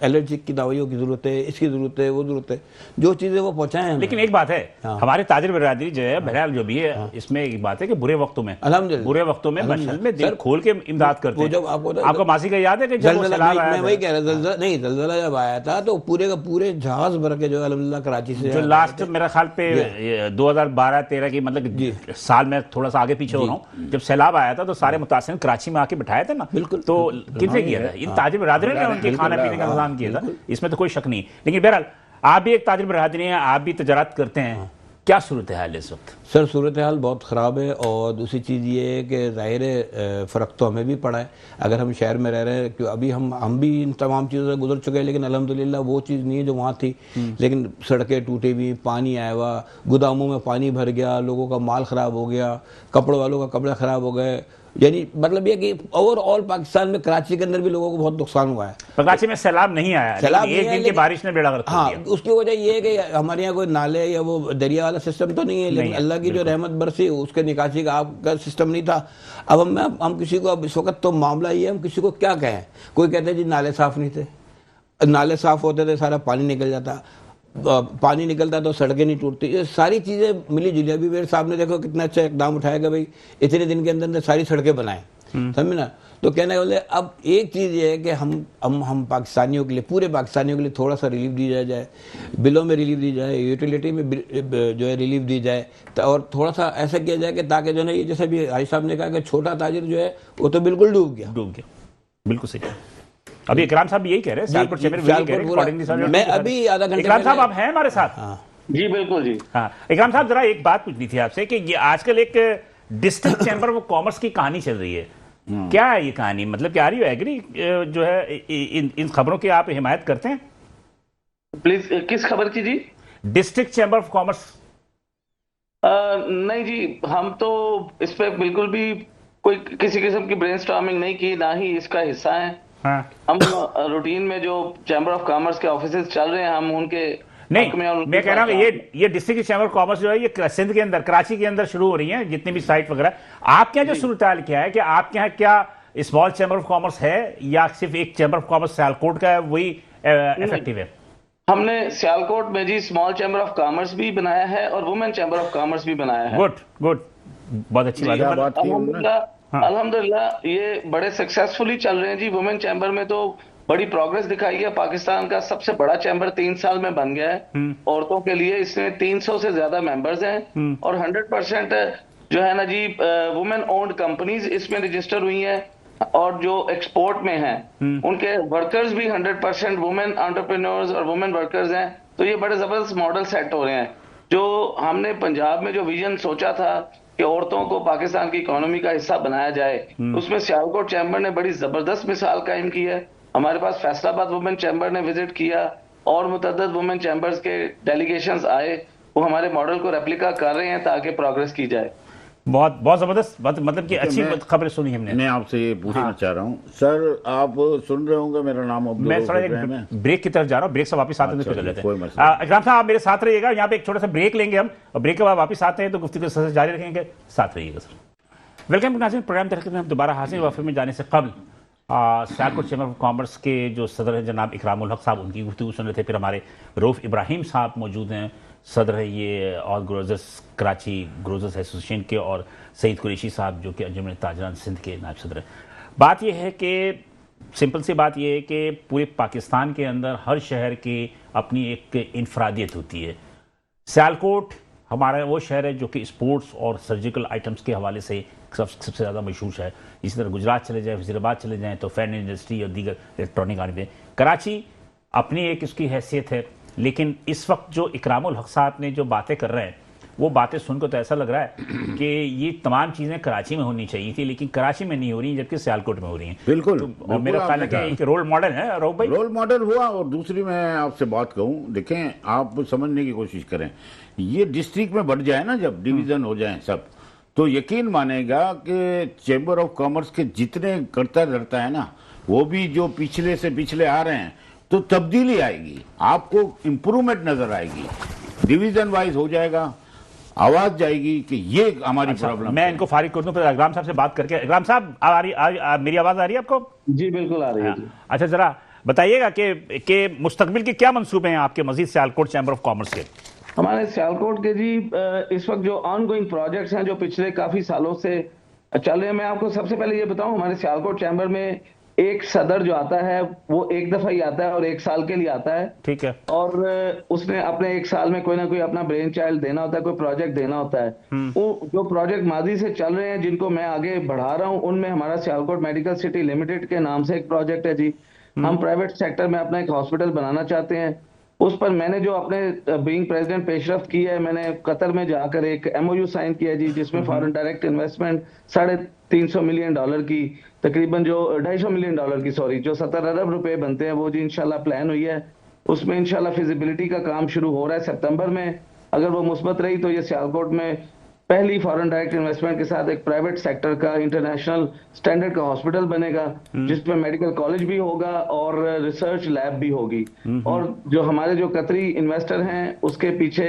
एलर्जी की दवाइयों की ज़रूरत है, इसकी ज़रूरत है, वो ज़रूरत है, जो चीज़ें वो पहुँचाएँ। लेकिन एक बात है, हमारे ताजिर बिरादरी जो है, बहरहाल जो भी है, इसमें एक बात है कि बुरे वक्तों में, अल्हम्दुलिल्लाह बुरे वक्तों में मशहद में दिल खोल के इमदाद करते हैं। जब आपको मासी का याद है कि जब सैलाब आया, वही कह रहा नहीं, ज़लज़ला जब आया था तो पूरे का पूरे जहाज भर के जो अल्हम्दुलिल्लाह कराची से, जो लास्ट मेरा ख्याल पे 2012-13 की, मतलब साल में थोड़ा सा आगे पीछे हो रहा हूँ, जब सैलाब आया था तो सारे मुतासिर कराची में आके बिठाए थे ना। बिल्कुल। तो किसने किया था? इन ताजिर बिरादरी ने उनके खाने पीने का इंतजाम किया था, इसमें तो कोई शक नहीं। लेकिन बहरहाल आप भी एक ताजिर बिरादरी हैं, आप भी तजारत करते हैं, क्या सूरत हाल है इस वक्त? सर सूरत हाल बहुत ख़राब है। और दूसरी चीज़ ये है कि ज़ाहिर है फ़र्क तो हमें भी पड़ा है, अगर हम शहर में रह रहे हैं, क्यों अभी हम भी इन तमाम चीज़ों से गुजर चुके हैं, लेकिन अल्हम्दुलिल्लाह वो चीज़ नहीं है जो वहाँ थी। लेकिन सड़कें टूटी हुई, पानी आया हुआ, गोदामों में पानी भर गया, लोगों का माल ख़राब हो गया, कपड़ों वालों का कपड़े ख़राब हो गए। यानी मतलब ये कि ओवरऑल पाकिस्तान में कराची के अंदर भी लोगों को बहुत नुकसान हुआ है। कराची में सैलाब नहीं आया, सैलाब एक दिन की बारिश ने बेड़ा गर्क कर दिया। हाँ, उसकी वजह ये है कि हमारे यहाँ कोई नाले या वो दरिया वाला सिस्टम तो नहीं है, लेकिन अल्लाह की जो रहमत बरसी उसके निकासी का आपका सिस्टम नहीं था। अब हम किसी को, अब इस वक्त तो मामला ये है, हम किसी को क्या कहें। कोई कहते हैं जी नाले साफ नहीं थे, नाले साफ होते थे सारा पानी निकल जाता, पानी निकलता तो सड़कें नहीं टूटती। ये सारी चीज़ें मिली जुली। अभी मेरे साहब ने देखो कितना अच्छा इकदाम उठाया कि भाई इतने दिन के अंदर सारी सड़कें बनाएं, समझे ना। तो कहने वाले अब एक चीज़ ये है कि हम पाकिस्तानियों के लिए, पूरे पाकिस्तानियों के लिए थोड़ा सा रिलीफ दी जाए, बिलों में रिलीफ दी जाए, यूटिलिटी में जो है रिलीफ दी जाए, और थोड़ा सा ऐसा किया जाए कि ताकि जो है ये, जैसे भी भाई साहब ने कहा कि छोटा ताजिर जो है वो तो बिल्कुल डूब गया। बिल्कुल सही। अभी इकराम साहब यही कह रहे हैं, सियालकोट चेयरमैन वही कह रहे हैं। मैं अभी आधा घंटे, इकराम साहब आप हैं हमारे साथ? जी बिल्कुल जी। हाँ इकराम साहब, जरा एक बात पूछनी थी आपसे कि ये आजकल एक डिस्ट्रिक्ट चैम्बर ऑफ कॉमर्स की कहानी चल रही है, क्या है ये कहानी? मतलब क्या आर यू एग्री जो है इन खबरों की आप हिमायत करते हैं? प्लीज, किस खबर की जी? District chamber of commerce. नहीं जी, हम तो इस पे बिल्कुल भी कोई किसी किस्म की ब्रेनस्टॉर्मिंग नहीं की, ना ही इसका हिस्सा है। हाँ। हम रूटीन में जो चैम्बर ऑफ कॉमर्स के ऑफिसेज चल रहे हैं, हम उनके नहीं, मैं कह रहा हूँ ये डिस्ट्रिक्ट चैम्बर ऑफ कॉमर्स जो है ये सिंध के अंदर, कराची के अंदर शुरू हो रही है, जितनी भी साइट वगैरह। आपके यहाँ जो सूरत-ए-हाल क्या है कि आपके यहाँ क्या स्मॉल चैम्बर ऑफ कॉमर्स है या सिर्फ एक चैम्बर ऑफ कॉमर्स सियालकोट का है वही इफेक्टिव है? हमने सियालकोट में जी स्मॉल चैम्बर ऑफ कॉमर्स भी बनाया है और वुमेन चैम्बर ऑफ कॉमर्स भी बनाया है। गुड, बहुत अच्छी बात है। अल्हम्दुलिल्लाह ये बड़े सक्सेसफुली चल रहे हैं जी। वुमेन चैम्बर में तो बड़ी प्रोग्रेस दिखाई है। पाकिस्तान का सबसे बड़ा चैम्बर 3 साल में बन गया है औरतों के लिए। इसमें 300 से ज्यादा मेंबर्स हैं और 100% जो है ना जी वुमेन ओन्ड कंपनीज इसमें रजिस्टर हुई हैं और जो एक्सपोर्ट में हैं उनके वर्कर्स भी 100% वुमेन एंटरप्रेन्योर्स और वुमेन वर्कर्स हैं। तो ये बड़े जबरदस्त मॉडल सेट हो रहे हैं। जो हमने पंजाब में जो विजन सोचा था कि औरतों को पाकिस्तान की इकोनॉमी का हिस्सा बनाया जाए, उसमें सियालकोट चैम्बर ने बड़ी जबरदस्त मिसाल कायम की है। हमारे पास फैसलाबाद वुमेन चैम्बर ने विजिट किया और मुतअद्दिद वुमेन चैम्बर्स के डेलीगेशंस आए, वो हमारे मॉडल को रेप्लिका कर रहे हैं ताकि प्रोग्रेस की जाए। बहुत जबरदस्त, मतलब कि अच्छी खबरें सुनी हमने। मैं आपसे ये पूछना चाह रहा हूँ सर, आप सुन रहे होंगे मेरा नाम अब्दुल। मैं थोड़ा ब्रेक की तरफ जा रहा हूँ, ब्रेक से वापस आते हैं तो चल लेते हैं। इकराम साहब आप मेरे साथ रहिएगा, यहाँ पे एक छोटा सा ब्रेक लेंगे हम और ब्रेक के बाद वापस आते हैं तो गुफ्तगू जारी रखेंगे, साथ रहिएगा सर। वेलकम नाज़रीन, प्रोग्राम तहरीक में हम दोबारा हाजिर। वफ़े में जाने से कबल सियालकोट चैम्बर ऑफ कॉमर्स के जो सदर हैं जनाब इकरामुल हक साहब, उनकी गुफ्तगू सुन रहे थे। फिर हमारे रऊफ इब्राहिम साहब मौजूद हैं, सदर है ये ऑल ग्रोजर्स कराची ग्रोजर्स एसोसिएशन के, और सईद कुरैशी साहब जो कि अंजुमन ताजरान सिंध के नायब सदर हैं। बात यह है कि सिंपल सी बात यह है कि पूरे पाकिस्तान के अंदर हर शहर की अपनी एक इनफरादियत होती है। सियालकोट हमारा वो शहर है जो कि स्पोर्ट्स और सर्जिकल आइटम्स के हवाले से सबसे ज़्यादा मशहूर है। इसी तरह गुजरात चले जाएँ, वज़ीराबाद चले जाएँ तो फैन इंडस्ट्री और दीगर इलेक्ट्रॉनिक आइटम। कराची अपनी एक इसकी हैसियत है, लेकिन इस वक्त जो इकरामुल हक साहब ने जो बातें कर रहे हैं, वो बातें सुनकर तो ऐसा लग रहा है कि ये तमाम चीज़ें कराची में होनी चाहिए थी, लेकिन कराची में नहीं हो रही, जबकि सियालकोट में हो रही हैं। बिल्कुल, और मेरा ख्याल है कि एक रोल मॉडल है रऊफ भाई। रोल मॉडल हुआ। और दूसरी मैं आपसे बात कहूं, देखें आप समझने की कोशिश करें, ये डिस्ट्रिक्ट में बढ़ जाए ना, जब डिवीजन हो जाए सब, तो यकीन मानेगा कि चैम्बर ऑफ कॉमर्स के जितने करता धरता है ना, वो भी जो पिछले से पिछले आ रहे हैं, तो तब्दीली आएगी, आपको इम्प्रूवमेंट नजर आएगी, डिवीजन वाइज हो जाएगा, आवाज जाएगी कि ये हमारी प्रॉब्लम। मैं इनको फारिग कर दूं, फिर इकराम साहब से बात करके। इकराम साहब मेरी आवाज आ रही है आपको? जी बिल्कुल आ रही है। अच्छा, जरा बताइएगा कि मुस्तकबिल के क्या मंसूबे हैं आपके मजीद सियालकोट चैम्बर ऑफ कॉमर्स के? हमारे सियालकोट के जी इस वक्त जो ऑनगोइंग प्रोजेक्ट्स हैं जो पिछले काफी सालों से चल रहे हैं, मैं आपको सबसे पहले ये बताऊं, हमारे सियालकोट चैम्बर में एक सदर जो आता है वो एक दफा ही आता है और 1 साल के लिए आता है। ठीक है। और उसने अपने 1 साल में कोई ना कोई अपना ब्रेन चाइल्ड देना होता है, कोई प्रोजेक्ट देना होता है। वो जो प्रोजेक्ट माजी से चल रहे हैं जिनको मैं आगे बढ़ा रहा हूँ, उनमें हमारा सियालकोट मेडिकल सिटी लिमिटेड के नाम से एक प्रोजेक्ट है जी। हम प्राइवेट सेक्टर में अपना एक हॉस्पिटल बनाना चाहते हैं। उस पर मैंने जो अपने बीइंग प्रेसिडेंट पेशरफ्त की है, मैंने कतर में जाकर एक MOU साइन किया जी, जिसमें फॉरेन डायरेक्ट इन्वेस्टमेंट $350 मिलियन की, तकरीबन जो $250 मिलियन की, सॉरी, जो 17 अरब रुपए बनते हैं, वो जी इंशाल्लाह प्लान हुई है। उसमें इंशाल्लाह फिजिबिलिटी का काम शुरू हो रहा है सितंबर में। अगर वो मुस्बत रही तो ये सियालकोट में पहली फॉरेन डायरेक्ट इन्वेस्टमेंट के साथ एक प्राइवेट सेक्टर का इंटरनेशनल स्टैंडर्ड का हॉस्पिटल बनेगा, जिसमें मेडिकल कॉलेज भी होगा और रिसर्च लैब भी होगी। और जो हमारे जो कतरी इन्वेस्टर हैं, उसके पीछे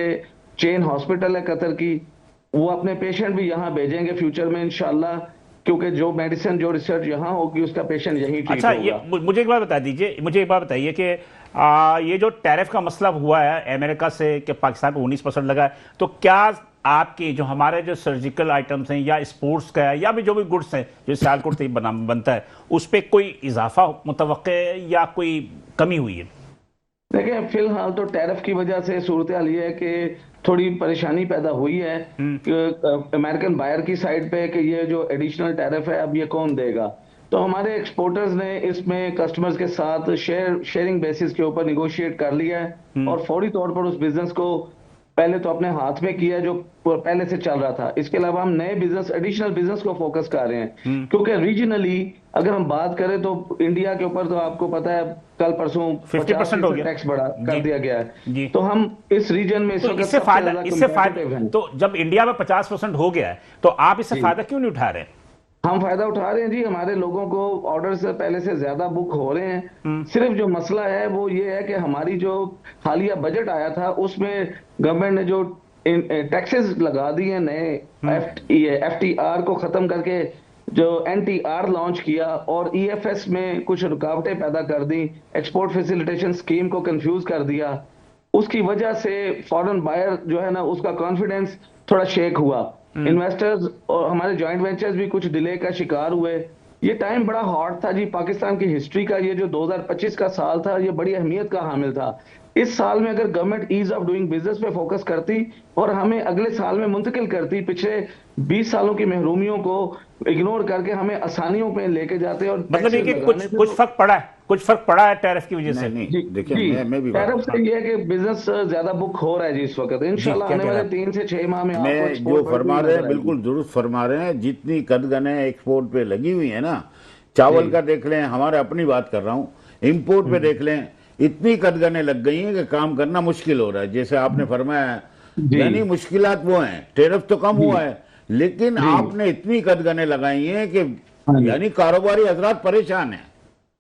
चेन हॉस्पिटल है कतर की, वो अपने पेशेंट भी यहाँ भेजेंगे फ्यूचर में इंशाल्लाह, क्योंकि जो मेडिसिन जो रिसर्च यहाँ होगी उसका पेशेंट यहीं ठीक अच्छा, होगा। ये मुझे एक बात बता दीजिए, मुझे एक बात बताइए कि ये जो टैरिफ का मसला हुआ है अमेरिका से कि पाकिस्तान को 19% लगा है, तो क्या आपके जो हमारे जो सर्जिकल आइटम्स हैं या स्पोर्ट्स का है या भी जो भी गुड्स हैं जो सियालकोट से बनता है, उस पर कोई इजाफा मुतवक्के है या कोई कमी हुई है? देखिए, फिलहाल तो टैरिफ की वजह से सूरत हाल ये है कि थोड़ी परेशानी पैदा हुई है अमेरिकन बायर की साइड पे कि ये जो एडिशनल टैरिफ है अब ये कौन देगा। तो हमारे एक्सपोर्टर्स ने इसमें कस्टमर्स के साथ शेयरिंग बेसिस के ऊपर निगोशिएट कर लिया है और फौरी तौर पर उस बिजनेस को पहले तो अपने हाथ में किया जो पहले से चल रहा था। इसके अलावा हम नए बिजनेस, एडिशनल बिजनेस को फोकस कर रहे हैं, क्योंकि रीजनली अगर हम बात करें तो इंडिया के ऊपर तो आपको पता है कल परसों 50% हो गया, टैक्स बढ़ा कर दिया गया है। तो हम इस रीजन में तो इससे फायदा तो जब इंडिया में 50% हो गया है तो आप इससे फायदा क्यों नहीं उठा रहे हैं? हम फायदा उठा रहे हैं जी, हमारे लोगों को ऑर्डर से पहले से ज्यादा बुक हो रहे हैं। सिर्फ जो मसला है वो ये है कि हमारी जो हालिया बजट आया था उसमें गवर्नमेंट ने जो टैक्सेस लगा दिए नए, FTR को खत्म करके जो NTR लॉन्च किया और EFS में कुछ रुकावटें पैदा कर दी, एक्सपोर्ट फैसिलिटेशन स्कीम को कंफ्यूज कर दिया। उसकी वजह से फॉरेन बायर जो है ना, उसका कॉन्फिडेंस थोड़ा शेक हुआ। इन्वेस्टर्स और हमारे जॉइंट वेंचर्स भी कुछ डिले का शिकार हुए। ये टाइम बड़ा हॉट था जी, पाकिस्तान की हिस्ट्री का ये जो 2025 का साल था ये बड़ी अहमियत का हामिल था। इस साल में अगर government ease of doing business पे फोकस करती और हमें अगले साल में मुंतकिल करती, पिछले 20 सालों की महरूमियों को इग्नोर करके हमें आसानियों पे लेके जाते। और मतलब ये कि कुछ फर्क पड़ा है, कुछ फर्क पड़ा है टैरिफ की वजह से? देखिए, मैं भी टैरिफ से ये है कि बिजनेस ज्यादा बुक हो रहा है जी इस वक्त। इंशाल्लाह आने वाले 3 से 6 माह में मैं जो फरमा रहे हैं बिल्कुल दुरुस्त फरमा रहे हैं। जितनी कदगने एक्सपोर्ट पे लगी हुई है ना, चावल का देख लें, हमारे अपनी बात कर रहा हूँ, इम्पोर्ट पे देख लें, इतनी कदगने लग गई हैं कि काम करना मुश्किल हो रहा है। जैसे आपने फरमाया, यानी मुश्किलात वो हैं, टैरिफ तो कम हुआ है लेकिन आपने इतनी कदगने लगाई हैं कि यानी कारोबारी हजरात परेशान हैं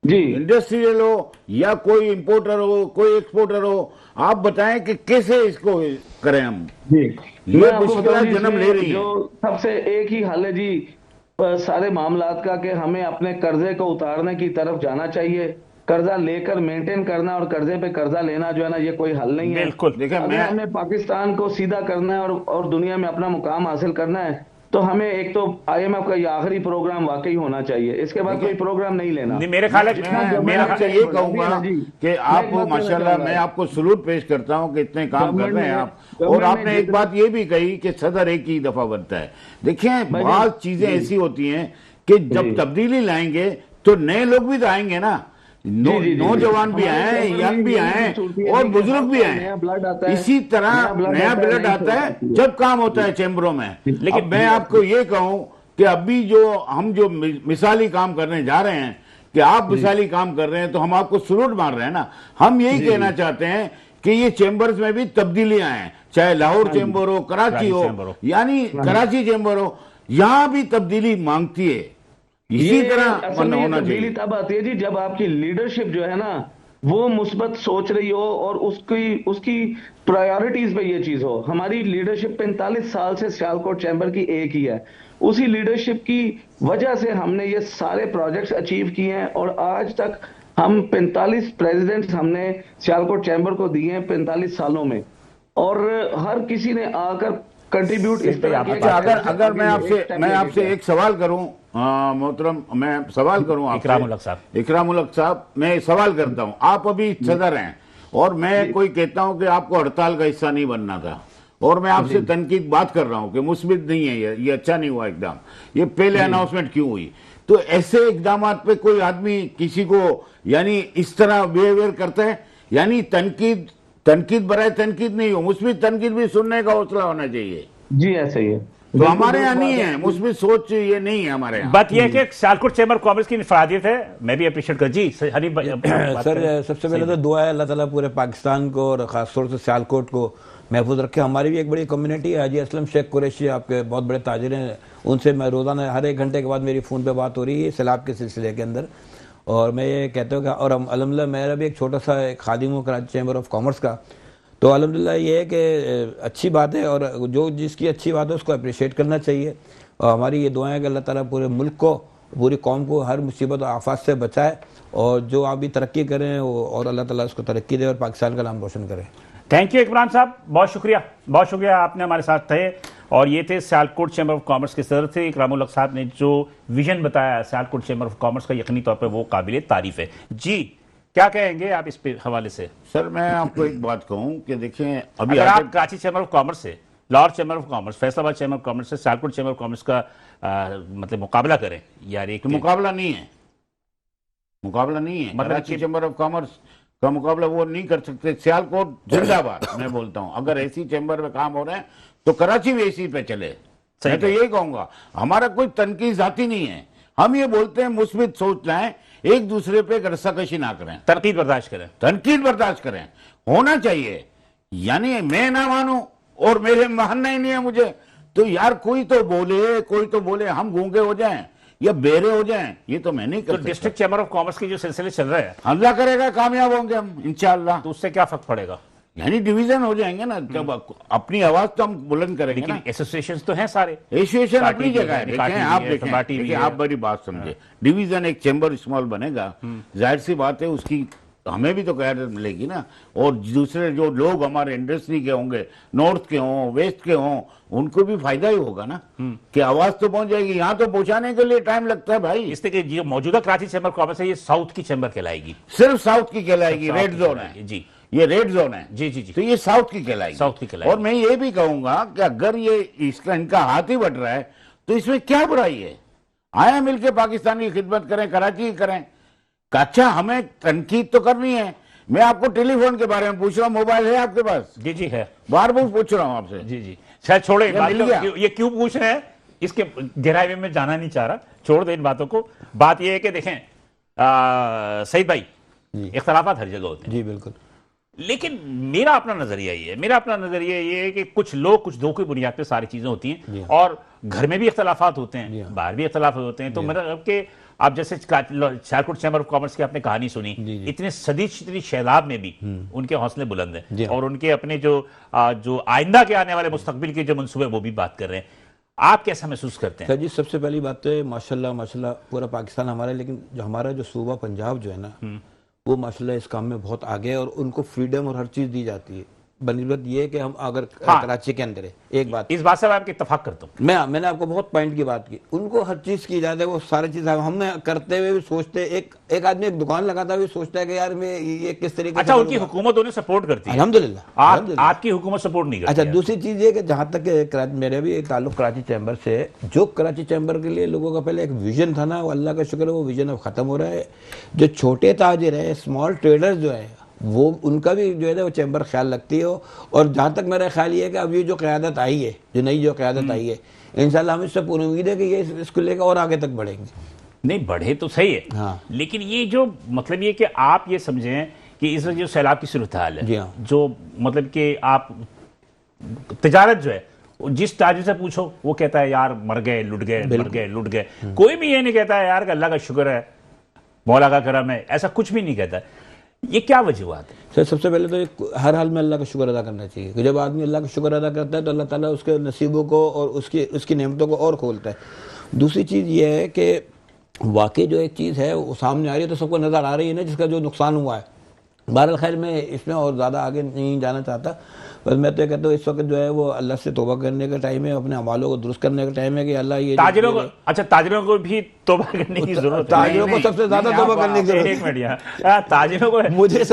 जी। इंडस्ट्रियल हो या कोई इंपोर्टर हो, कोई एक्सपोर्टर हो, आप बताएं कि कैसे इसको करें हम जी। ये मुश्किलात जन्म ले रही है। जो सबसे एक ही हल है जी, सारे मामलात का कि हमें अपने कर्जे को उतारने की तरफ जाना चाहिए। कर्जा लेकर मेंटेन करना और कर्जे पे कर्जा लेना जो है ना, ये कोई हल नहीं है। बिल्कुल। देखिए अगर हमें पाकिस्तान को सीधा करना है और दुनिया में अपना मुकाम हासिल करना है, तो हमें एक तो IMF का ये आखिरी प्रोग्राम वाकई होना चाहिए, इसके बाद कोई प्रोग्राम नहीं लेना। नहीं, मेरे ख्याल मैं आपसे ये कहूंगा कि आप माशाल्लाह, मैं आपको सलूट पेश करता हूं कि इतने काम कर रहे हैं आप। और आपने एक बात ये भी कही कि सदर एक ही दफा बनता है। देखिए, बहुत चीजें ऐसी होती हैं कि जब तब्दीली लाएंगे तो नए लोग भी तो आएंगे ना, नौजवान भी आए, यंग भी आए और बुजुर्ग भी आए। इसी तरह नया ब्लड आता है जब काम होता है चैम्बरों में। लेकिन मैं आपको ये कहूं कि अभी हम जो मिसाली काम करने जा रहे हैं, कि आप मिसाली काम कर रहे हैं, तो हम आपको सलूट मार रहे हैं ना। हम यही कहना चाहते हैं कि ये चैम्बर्स में भी तब्दीलियां आए, चाहे लाहौर चैम्बर हो, कराची हो, यानी कराची चैम्बर हो, यहां भी तब्दीली मांगती है। इसी तरह होना चाहिए। तब आती है जी जब आपकी लीडरशिप जो है ना, वो मुस्बत सोच रही हो और उसकी प्रायोरिटीज पे ये चीज हो। हमारी लीडरशिप 45 साल से सियालकोट चैम्बर की एक ही है। उसी लीडरशिप की वजह से हमने ये सारे प्रोजेक्ट्स अचीव किए हैं और आज तक हम 45 प्रेसिडेंट्स हमने सियालकोट चैम्बर को दिए हैं 45 सालों में, और हर किसी ने आकर कंट्रीब्यूट इस तरह किया। अगर मैं आपसे एक सवाल करूं मोहतरम, मैं सवाल करूं आपसे, इकरामुल हक साहब, मैं सवाल करता हूं। आप अभी सदर हैं और मैं कोई कहता हूं कि आपको हड़ताल का हिस्सा नहीं बनना था, और मैं आपसे तनकीद बात कर रहा हूं कि मुस्बित नहीं है, ये अच्छा नहीं हुआ एकदम, ये पहले अनाउंसमेंट क्यों हुई? तो ऐसे इकदाम पे कोई आदमी किसी को यानी इस तरह बिहेवियर करता है, यानी तनकीद बराए तनकीद नहीं हो, मुस्बित तनकीद भी सुनने का हौसला होना चाहिए। जी ऐसा ही है। तो हमारे यहाँ नहीं है मुस्बित सोच, ये नहीं है हमारे यहाँ। बात यह है कि सियालकोट चैम्बर कॉमर्स की इनफरादियत है, मैं भी अप्रिशिएट कर जी हनी सर। सबसे पहले तो दुआ है अल्लाह ताला पूरे पाकिस्तान को और खासतौर से सियालकोट को महफूज रखे। हमारी भी एक बड़ी कम्युनिटी है, हाजी असलम शेख कुरैशी आपके बहुत बड़े ताजिर हैं, उनसे मैं रोज़ाना हर 1 घंटे के बाद मेरी फ़ोन पे बात हो रही है सैलाब के सिलसिले के अंदर। और मैं ये कहता हूँ कि और अल्हम्दुलिल्लाह मेरा भी एक छोटा सा खादिम हूँ कराची चैम्बर ऑफ कॉमर्स का, तो अल्हम्दुलिल्लाह ये है कि अच्छी बात है और जो जिसकी अच्छी बात है उसको अप्रिशिएट करना चाहिए। और हमारी ये दुआएं कि अल्लाह ताला पूरे मुल्क को, पूरी कौम को हर मुसीबत और आफत से बचाए, और जो आप भी तरक्की करें और अल्लाह ताला उसको तरक्की दे और पाकिस्तान का नाम रोशन करे। थैंक यू इकराम साहब, बहुत शुक्रिया आपने हमारे साथ थे। और ये थे सियालकोट चैम्बर ऑफ कॉमर्स के सदर थे इकरामुल हक साहब ने जो विजन बताया सियालकोट चैम्बर ऑफ कॉमर्स का, यकीनी तौर पर वो काबिल तारीफ है। जी क्या कहेंगे आप इस पे हवाले से? सर मैं आपको एक बात कहूं कि देखें, अभी अगर आप कराची चैम्बर ऑफ कॉमर्स से, Lahore chamber of commerce, Faisalabad chamber of commerce से सियालकोट चैम्बर ऑफ कॉमर्स का मतलब मुकाबला करें यार, एक मुकाबला नहीं है, मतलब कराची चैम्बर ऑफ कॉमर्स का मुकाबला वो नहीं कर सकते। सियालकोट जिंदाबाद मैं बोलता हूं, अगर ऐसी चैम्बर में काम हो रहे हैं तो कराची भी इसी पे चले। मैं तो यही कहूंगा, हमारा कोई तनकीद जाती नहीं है, हम ये बोलते हैं मुस्बित सोच लाएं, एक दूसरे पे रस्साकशी ना करें, तनकीद बर्दाश्त करें, होना चाहिए। यानी मैं ना मानूं और मेरे मानना ही नहीं है मुझे, तो यार कोई तो बोले, हम गूंगे हो जाएं या बेरे हो जाएं, ये तो मैं नहीं कर सकता। डिस्ट्रिक्ट चैम्बर ऑफ कॉमर्स के जो सिलसिले चल रहे हैं, अल्लाह करेगा कामयाब होंगे हम इंशाअल्लाह। तो उससे क्या फर्क पड़ेगा? यानी डिवीजन हो जाएंगे ना, जब अपनी आवाज तो हम बुलंद करेंगे ना। एसोसिएशन तो हैं सारे, एसोसिएशन अपनी जगह है, देखें आप मेरी बात समझे, डिवीजन एक चैम्बर स्मॉल बनेगा, जाहिर सी बात है उसकी हमें भी तो क़यादत मिलेगी ना, और दूसरे जो लोग हमारे इंडस्ट्री के होंगे, नॉर्थ के हों, वेस्ट के हों, उनको भी फायदा ही होगा ना, कि आवाज तो पहुंच जाएगी। यहाँ तो पहुंचाने के लिए टाइम लगता है भाई। इसलिए जो मौजूदा कराची चैम्बर कॉमर्स है, ये साउथ की चैम्बर कहलाएगी, सिर्फ साउथ की कहलाएगी, रेड जोन है जी, ये रेड जोन है जी, तो ये साउथ की कहलाएगी। और मैं ये भी कहूंगा कि अगर ये इनका हाथ ही बट रहा है तो इसमें क्या बुराई है? आया मिलकर पाकिस्तान की खिदमत करें, कराची की करें। अच्छा हमें तनकीद तो करनी है। मैं आपको टेलीफोन के बारे में पूछ रहा हूँ, मोबाइल है आपके पास? जी है, बार बार पूछ रहा हूँ आपसे। जी शायद छोड़े ये क्यों पूछ रहे हैं, इसके गहराई में जाना नहीं चाह रहा, छोड़ दे इन बातों को। बात यह है कि देखें सईद भाई, इख्तलाफात हर जगह होते हैं जी बिल्कुल, लेकिन मेरा अपना नजरिया ये है कि कुछ लोग कुछ दो की बुनियाद पे सारी चीजें होती हैं, और घर में भी इख्तलाफात होते हैं, बाहर भी इख्तलाफ होते हैं। तो मतलब कि आप जैसे सियालकोट चैम्बर ऑफ कॉमर्स की आपने कहानी सुनी, इतने इतनी शैलाब में भी उनके हौसले बुलंद हैं, और उनके अपने जो आइंदा के आने वाले मुस्तकबिल के जो मंसूबे वो भी बात कर रहे हैं। आप कैसा महसूस करते हैं? सर जी, सबसे पहली बात तो है माशाल्लाह माशाल्लाह पूरा पाकिस्तान हमारा है, लेकिन जो हमारा जो सूबा पंजाब जो है ना, वो माशाल्लाह इस काम में बहुत आगे है और उनको फ्रीडम और हर चीज़ दी जाती है। बनिस्बत ये है कि हम अगर कराची के अंदर है, एक बात इस बात से मैं आपकी इत्तेफाक करता हूँ। मैंने आपको बहुत पॉइंट की बात की, उनको हर चीज़ की इजाज़त है, वो सारी चीज़ हम करते हुए भी सोचते, एक आदमी एक दुकान लगाता हुआ सोचता है कि यार मैं ये किस तरीके अच्छा, उनकी हुकूमत उन्हें सपोर्ट करती है? अल्हम्दुलिल्लाह। आपकी हुकूमत सपोर्ट नहीं करती? अच्छा, दूसरी चीज़ ये कि जहाँ तक मेरे भी एक ताल्लुक कराची चैम्बर से है, जो कराची चैम्बर के लिए लोगों का पहले एक विजन था ना, वो अल्लाह का शुक्र है वो विजन अब ख़त्म हो रहा है। जो छोटे ताजिर है, स्मॉल ट्रेडर्स जो है, वो उनका भी जो है ना वो चैम्बर ख्याल रखती है। और जहाँ तक मेरा ख्याल ये है कि अब ये जो क़यादत आई है, जो नई जो क़यादत आई है, इंशाल्लाह हम इससे पूरी उम्मीद है कि ये इसको लेकर और आगे तक बढ़ेंगे। नहीं, बढ़े तो सही है, हाँ। लेकिन ये जो मतलब ये कि आप ये समझें कि इस वक्त जो सैलाब की सूरत हाल है, हाँ। जो मतलब कि आप तिजारत जो है, जिस ताजिर से पूछो वो कहता है यार मर गए लुट गए, मर गए लुट गए। कोई भी ये नहीं कहता है यार कि अल्लाह का शुक्र है, मौला का करम है, ऐसा कुछ भी नहीं कहता। ये क्या वजूहत है? सर, सबसे पहले तो हर हाल में अल्लाह का शुक्र अदा करना चाहिए कि जब आदमी अल्लाह का शुक्र अदा करता है तो अल्लाह ताला उसके नसीबों को और उसकी नेमतों को और खोलता है। दूसरी चीज़ ये है कि वाकई जो एक चीज़ है वो सामने आ रही है तो सबको नज़र आ रही है ना, जिसका जो नुकसान हुआ है। बहरहाल खैर मैं इसमें और ज़्यादा आगे नहीं जाना चाहता, बस मैं तो ये कहता हूँ इस वक्त जो है वो अल्लाह से तौबा करने का टाइम है, अपने अमालों को दुरुस्त करने का टाइम है कि अल्लाह ये ताजिरों को, अच्छा ताजिरों को भी तौबा करने की जरूरत है? ताजिरों को सबसे ज़्यादा तौबा करने की जरूरत है। एक मिनट यहाँ, ताजिरों को मुझे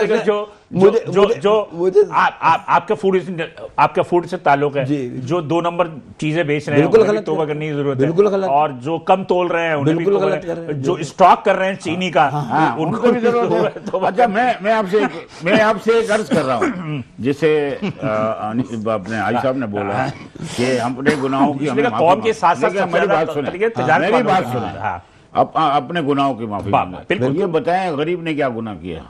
आपका फूड से ताल्लुक है, जो 2 नंबर चीजें बेच रहे हैं बिल्कुल गलत तौबा करने की जरूरत है, बिल्कुल गलत। और जो कम तोल रहे हैं उन्हें भी बिल्कुल तौबा गलत कर रहे हैं, जो स्टॉक कर रहे हैं चीनी का उनको भी जरूरत है। अच्छा, मैं आपसे एक अर्ज कर रहा हूँ, जिसे अपने आई साहब ने बोला कि अपने गुनाहों की हमें कौम के साथ साथ मेरी बात सुने, अपने गुनाहों की माफी मांगे। ये बताएं गरीब ने क्या गुनाह किया?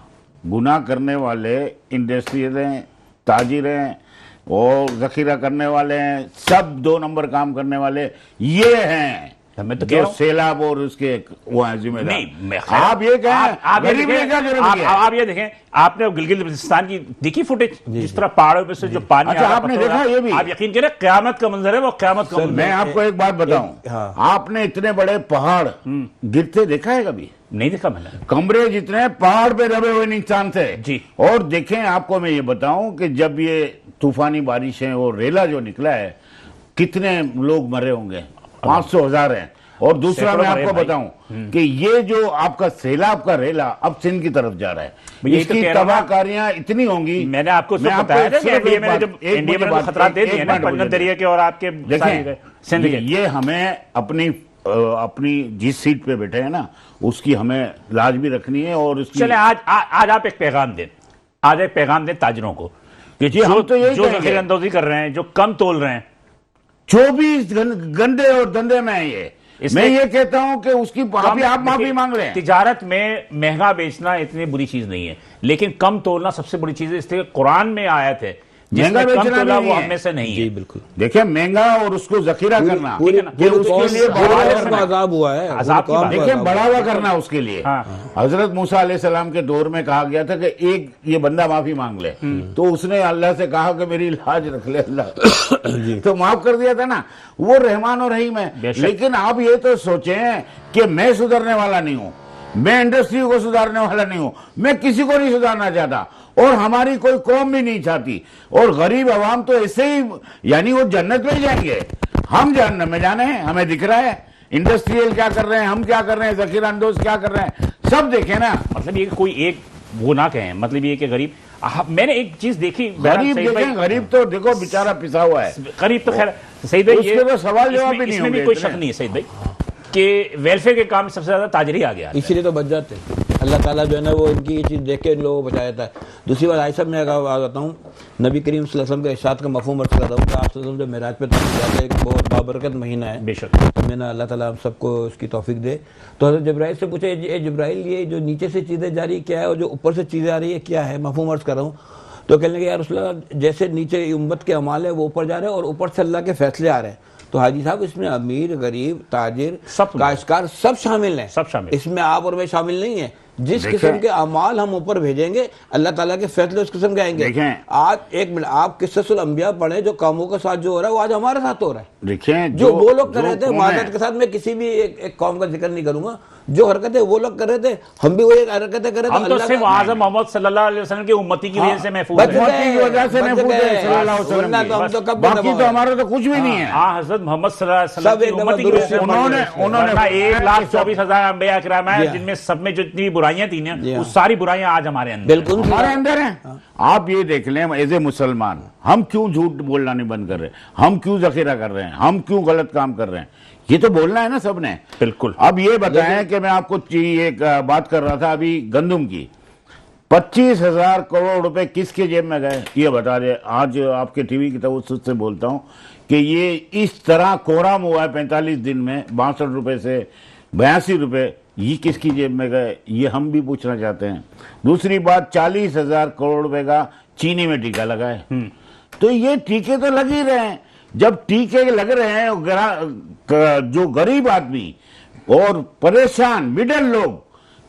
गुनाह करने वाले इंडस्ट्रियल हैं, ताजिर हैं और जखीरा करने वाले हैं, सब 2 नंबर काम करने वाले ये हैं मैं तो जो सैलाब और उसके वो हैं जिम्मेदार। नहीं, आप ये कहें गरीब ने क्या जरूरत है? आप ये देखें, आपने गिलगित बल्तिस्तान की देखी फुटेज, जिस तरह पहाड़ों पे से जो पानी अच्छा, आपने देखा? ये भी आप यकीन करें क्यामत का मंजर है वो, क्यामत का मंजर। मैं आपको एक बात बताऊं, आपने इतने बड़े पहाड़ गिरते देखा है कभी? नहीं देखा मैंने। कमरे जितने पहाड़ पे दबे हुए इंसान थे जी। और देखें, आपको मैं ये बताऊं कि जब ये तूफानी बारिशें और रेला जो निकला है, कितने लोग मरे होंगे, 500,000 हैं। और दूसरा मैं आपको बताऊं कि ये जो आपका सैलाब का रेला अब सिंध की तरफ जा रहा है, इसकी तबाहकारियां इतनी होंगी। मैंने आपको बताया था कि इंडिया में खतरात दे दिए ना, पंजन दरिया के और आपके सिंध के। ये हमें अपनी जिस सीट पे बैठे हैं ना, उसकी हमें लाज भी रखनी है। और उसकी चले आज आप एक पैगाम दें, आज एक पैगाम दें ताजिरों को कि जो जखीरंदोजी कर रहे हैं, जो कम तोल रहे हैं, 24 गंदे और धंधे में है ये। मैं ये कहता हूं कि उसकी आप माफी मांग रहे हैं। तिजारत में महंगा बेचना इतनी बुरी चीज नहीं है, लेकिन कम तोलना सबसे बड़ी चीज है। इसलिए कुरान में आयत है महंगा बेचना वो हमें से नहीं है। बिल्कुल देखिए, महंगा और उसको जखीरा करना, उसके लिए अज़ाब हुआ है, देखिए बढ़ावा करना उसके लिए। हजरत मूसा अलैहिस्सलाम के दौर में कहा गया था कि एक ये बंदा माफी मांग ले, तो उसने अल्लाह से कहा कि मेरी लाज रख ले अल्लाह, तो माफ कर दिया था ना। वो रहमान और रहीम है। लेकिन आप ये तो सोचें कि मैं सुधरने वाला नहीं हूं, मैं इंडस्ट्री को सुधारने वाला नहीं हूं, मैं किसी को नहीं सुधारना चाहता और हमारी कोई कौम भी नहीं चाहती। और गरीब आवाम तो ऐसे ही, यानी वो जन्नत में जाएंगे, हम जहन्नम में जाने हैं। हमें दिख रहा है इंडस्ट्रियल क्या कर रहे हैं, हम क्या कर रहे हैं, जखीरा अंदोज क्या कर रहे हैं, सब देखे ना। मतलब ये कोई एक वो ना कहें, मतलब ये कि गरीब, मैंने एक चीज देखी, गरीब देखें, गरीब तो देखो बेचारा पिसा हुआ है। गरीब तो खैर सईद भाई, ये तो सवाल जवाब भी नहीं होंगे, इसमें भी कोई शक नहीं है सईद भाई कि वेलफेयर के काम सबसे ज्यादा ताजरी आ गया, इसीलिए तो बच जाते हैं। अल्लाह ताला जो है ना वो इनकी ये चीज़ देख के इन लोगों को बचा देता है। दूसरी बात आई साहब, मैं बताता हूँ, नबी करीम सल्लल्लाहु अलैहि वसल्लम के इरशाद का मफ़हूम अर्ज़ कर रहा हूँ कि आप सल्लल्लाहु अलैहि वसल्लम जब मेराज पे तशरीफ़ लाते हैं, एक बहुत बाबरकत महीना है बेशक, तो मैंने अल्लाह ताला हम सबको उसकी तौफीक दे। तो हज़रत जिब्राइल से पूछे, ये जिब्राइल ये जो नीचे से चीज़ें जा रही क्या है और जो ऊपर से चीज़ें आ रही है क्या है, मफ़हूम अर्ज़ कर रहा हूँ। तो कहने लगे यार रसूलल्लाह जैसे नीचे उम्मत के अमाल है वो ऊपर जा रहे हैं और ऊपर से अल्लाह के फैसले आ रहे हैं। तो हाजी साहब इसमें अमीर, गरीब, ताजिर, सब काश्तकार सब शामिल हैं, सब शामिल। इसमें आप और मैं शामिल नहीं है। जिस किस्म के अमाल हम ऊपर भेजेंगे अल्लाह ताला के फैसले उस किस्म के आएंगे। आज एक मिनट आप किस्सतुल अंबिया पढ़े, जो कामों के साथ जो हो रहा है वो आज हमारे साथ हो रहा है। देखें जो वो लोग कर रहे थे मादत के साथ, मैं किसी भी एक कौम का जिक्र नहीं करूंगा, जो हरकतें वो लोग कर रहे थे हम भी वही हरकतें कर रहे थे। हम तो सिर्फ आज़म मोहम्मद सल्लल्लाहु अलैहि वसल्लम की उम्मती की वजह से महफूज हैं। बाकी तो हमारा तो कुछ भी नहीं है। हाँ, हज़रत मोहम्मद सल्लल्लाहु अलैहि वसल्लम की उम्मती की वजह से उन्होंने 1,24,000 अंबिया किराम हैं, जिनमें सब में जितनी बुराइयां थी ना वो सारी बुराइयां आज हमारे अंदर, बिल्कुल हमारे अंदर हैं। आप ये देख लें, एज ए मुसलमान हम क्यों झूठ बोलना नहीं बंद कर रहे, हम क्यों जखीरा कर रहे हैं, हम क्यों गलत काम कर रहे हैं, ये तो बोलना है ना सबने। बिल्कुल। अब ये बताएं कि मैं आपको एक बात कर रहा था अभी गंदम की, 25,000 करोड़ रुपए किसके जेब में गए ये बता दे। आज आपके टीवी की तवज्जुह से बोलता हूं कि ये इस तरह कोराम हुआ है 45 दिन में, 62 रुपए से 82 रुपए, ये किसकी जेब में गए ये हम भी पूछना चाहते हैं। दूसरी बात, 40,000 करोड़ रुपए का चीनी में टीका लगा है। तो ये टीके तो लग ही रहे हैं। जब टीके लग रहे हैं, जो गरीब आदमी और परेशान मिडिल लोग,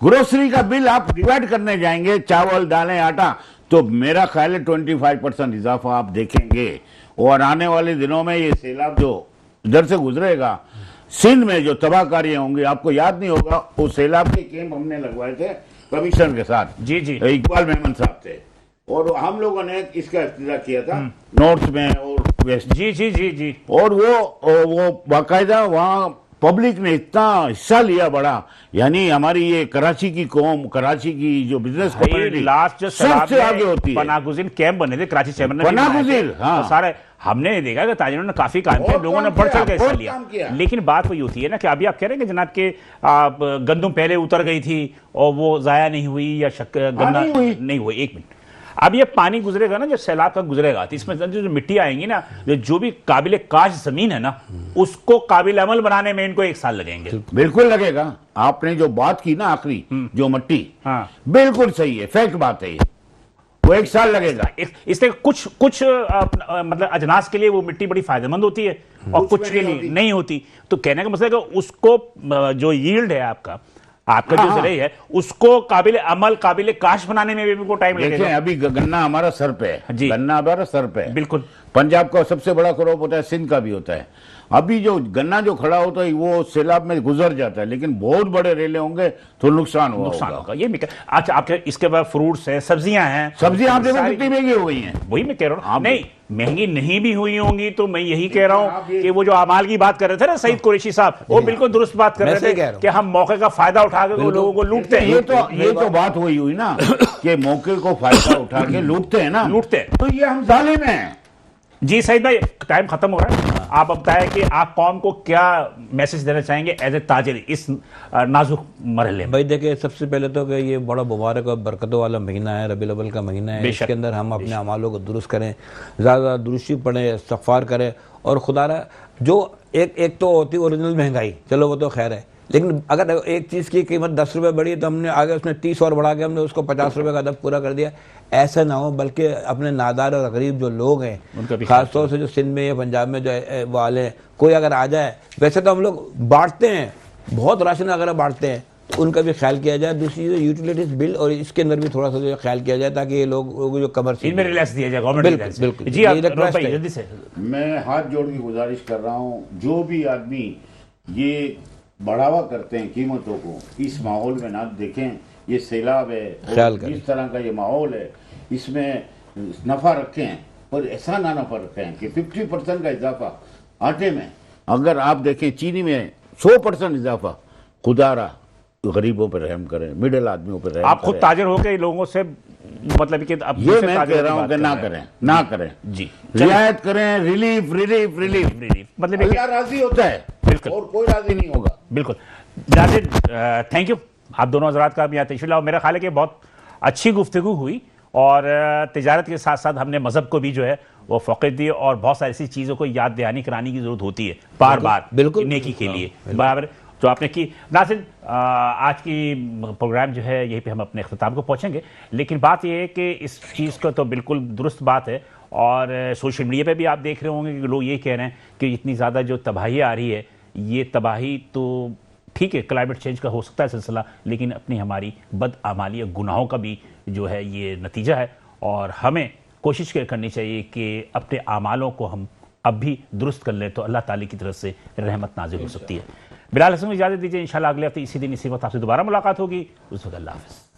ग्रोसरी का बिल आप डिवाइड करने जाएंगे, चावल दालें आटा, तो मेरा ख्याल है 25% इजाफा आप देखेंगे। और आने वाले दिनों में ये सैलाब जो इधर से गुजरेगा, सिंध में जो तबाहकारियां होंगी, आपको याद नहीं होगा वो सैलाब के कैंप हमने लगवाए थे कमीशन के साथ, जी जी, इकबाल मेमन साहब थे, और हम लोगों ने इसका इफ्तिताह किया था नॉर्थ में और वेस्ट। जी जी जी जी। और वो बाकायदा वहाँ पब्लिक ने इतना हिस्सा लिया बड़ा, यानी हमारी ये कराची की कौम, कराची की जो बिजनेस कम्युनिटी लास्ट जो सबसे आगे होती है। पनागुज़ीर कैंप बने थे कराची चैम्बर ने, पनागुज़ीर, हाँ, तो सारे हमने देखा कि ताजिरों ने काफी काम किया, लोगों ने बढ़ चढ़ के हिस्सा लिया। लेकिन बात वही होती है ना कि अभी आप कह रहे हैं कि जनाब के गंदम पहले उतर गई थी और वो जाया नहीं हुई या गन्ना नहीं हुई। एक मिनट, अब ये पानी गुजरेगा ना, जब सैलाब का गुजरेगा तो इसमें जो मिट्टी आएंगी ना, जो भी काबिल काश जमीन है ना, उसको काबिल अमल बनाने में इनको 1 साल लगेंगे। बिल्कुल लगेगा। आपने जो बात की ना आखिरी, जो मिट्टी, हाँ, बिल्कुल सही है, फैक्ट बात है ये, वो 1 साल लगेगा। इसलिए कुछ मतलब अजनास के लिए वो मिट्टी बड़ी फायदेमंद होती है और कुछ के लिए नहीं होती। तो कहने का मतलब है कि उसको जो यील्ड है आपका जो ज़राई है, उसको काबिल अमल, काबिल काश बनाने में भी टाइम लगेगा। अभी गन्ना हमारा सर पे है, गन्ना हमारा सर पे है। बिल्कुल। पंजाब का सबसे बड़ा क्रॉप होता है, सिंध का भी होता है। अभी जो गन्ना जो खड़ा होता है वो सैलाब में गुजर जाता है, लेकिन बहुत बड़े रेले होंगे तो नुकसान होगा। ये अच्छा, आपके इसके बाद फ्रूट्स हैं, सब्जियां हैं। सब्जियां आप देखो कितनी महंगी हो गई हैं। वही मैं कह रहा हूँ, नहीं महंगी नहीं भी हुई होंगी तो मैं यही कह रहा हूँ कि वो जो अमाल की बात कर रहे थे ना सईद कुरैशी साहब, वो बिल्कुल दुरुस्त बात कर रहे थे कि हम मौके का फायदा उठा के लोगों को लूटते हैं। ये तो बात हुई ना कि मौके को फायदा उठा के लूटते हैं ना, लूटते हैं। तो ये हम जालिम हैं। जी सईद भाई, टाइम खत्म हो रहा है, आप बताएं कि आप कौम को क्या मैसेज देना चाहेंगे एज ए ताजिर इस नाजुक मरहले में। भाई देखिए, सबसे पहले तो कि ये बड़ा मुबारक और बरकतों वाला महीना है, रबीउल अव्वल का महीना है। इसके अंदर हम अपने अमालों को दुरुस्त करें, ज़्यादा दुरुस्ती पढ़ें, इस्तिग़फ़ार करें, और खुदारा जो एक तो होती ओरिजिनल महंगाई, चलो वो तो खैर है, लेकिन अगर एक चीज़ की कीमत 10 रुपये बढ़ी तो हमने आगे उसने 30 और बढ़ा के हमने उसको 50 रुपये का अदब पूरा कर दिया। ऐसा ना हो, बल्कि अपने नादार और गरीब जो लोग हैं, खासतौर से जो सिंध में या पंजाब में जो वाले हैं, कोई अगर आ जाए, वैसे तो हम लोग बांटते हैं, बहुत राशन वगैरह बांटते हैं, तो उनका भी ख्याल किया जाए। दूसरी जो यूटिलिटीज बिल और इसके अंदर भी थोड़ा सा जो ख्याल किया जाए, ताकि ये लोग जो कमर्शियल इनमें रिलैक्स दिया जाए गवर्नमेंट। बिल्कुल जी, जल्दी से मैं हाथ जोड़ के गुजारिश कर रहा हूँ, जो भी आदमी ये बढ़ावा करते हैं कीमतों को, इस माहौल में ना देखें। ये सैलाब है, इस तरह का ये माहौल है, इसमें नफा रखें, पर ऐसा ना नफा रखें कि 50% का इजाफा आटे में। अगर आप देखें चीनी में 100% इजाफा, खुदारा गरीबों पर रहम करें, मिडिल आदमियों पर रहम आप खुद ताजिर होकर लोगों से मतलब कि ये मैं कह रहा हूँ कि ना करें जी, रियायत करें, रिलीफ रिलीफ रिलीफ रिलीफ, मतलब अल्लाह राजी होता है, बिल्कुल, और कोई राजी नहीं होगा। बिल्कुल। जाजिद, थैंक यू आप दोनों हजरात का भी यहाँ तशरीफ लाओ। मेरा ख्याल है कि बहुत अच्छी गुफ्तगू हुई और तिजारत के साथ साथ हमने मजहब को भी जो है वो फ़ौक़ियत दी, और बहुत सारी ऐसी चीज़ों को याद दहानी कराने की ज़रूरत होती है बार बार, बिल्कुल नेकी के लिए बराबर। जो आपने की। नाज़रीन, आज की प्रोग्राम जो है यहीं पे हम अपने अख्ताम को पहुंचेंगे, लेकिन बात यह है कि इस चीज़ का तो बिल्कुल दुरुस्त बात है, और सोशल मीडिया पे भी आप देख रहे होंगे कि लोग ये कह रहे हैं कि इतनी ज़्यादा जो तबाही आ रही है, ये तबाही तो ठीक है, क्लाइमेट चेंज का हो सकता है सिलसिला, लेकिन अपनी हमारी बदआमाली या गुनाहों का भी जो है ये नतीजा है, और हमें कोशिश करनी चाहिए कि अपने आमालों को हम अब भी दुरुस्त कर लें, तो अल्लाह ताला की तरफ से रहमत नाजिल हो सकती है। बिलाल हसन को इजाज़त दीजिए, इंशाल्लाह अगले हफ्ते इसी दिन इसी वक्त आपसे दोबारा मुलाकात होगी। उस वक्त अल्लाह हाफ़िज़।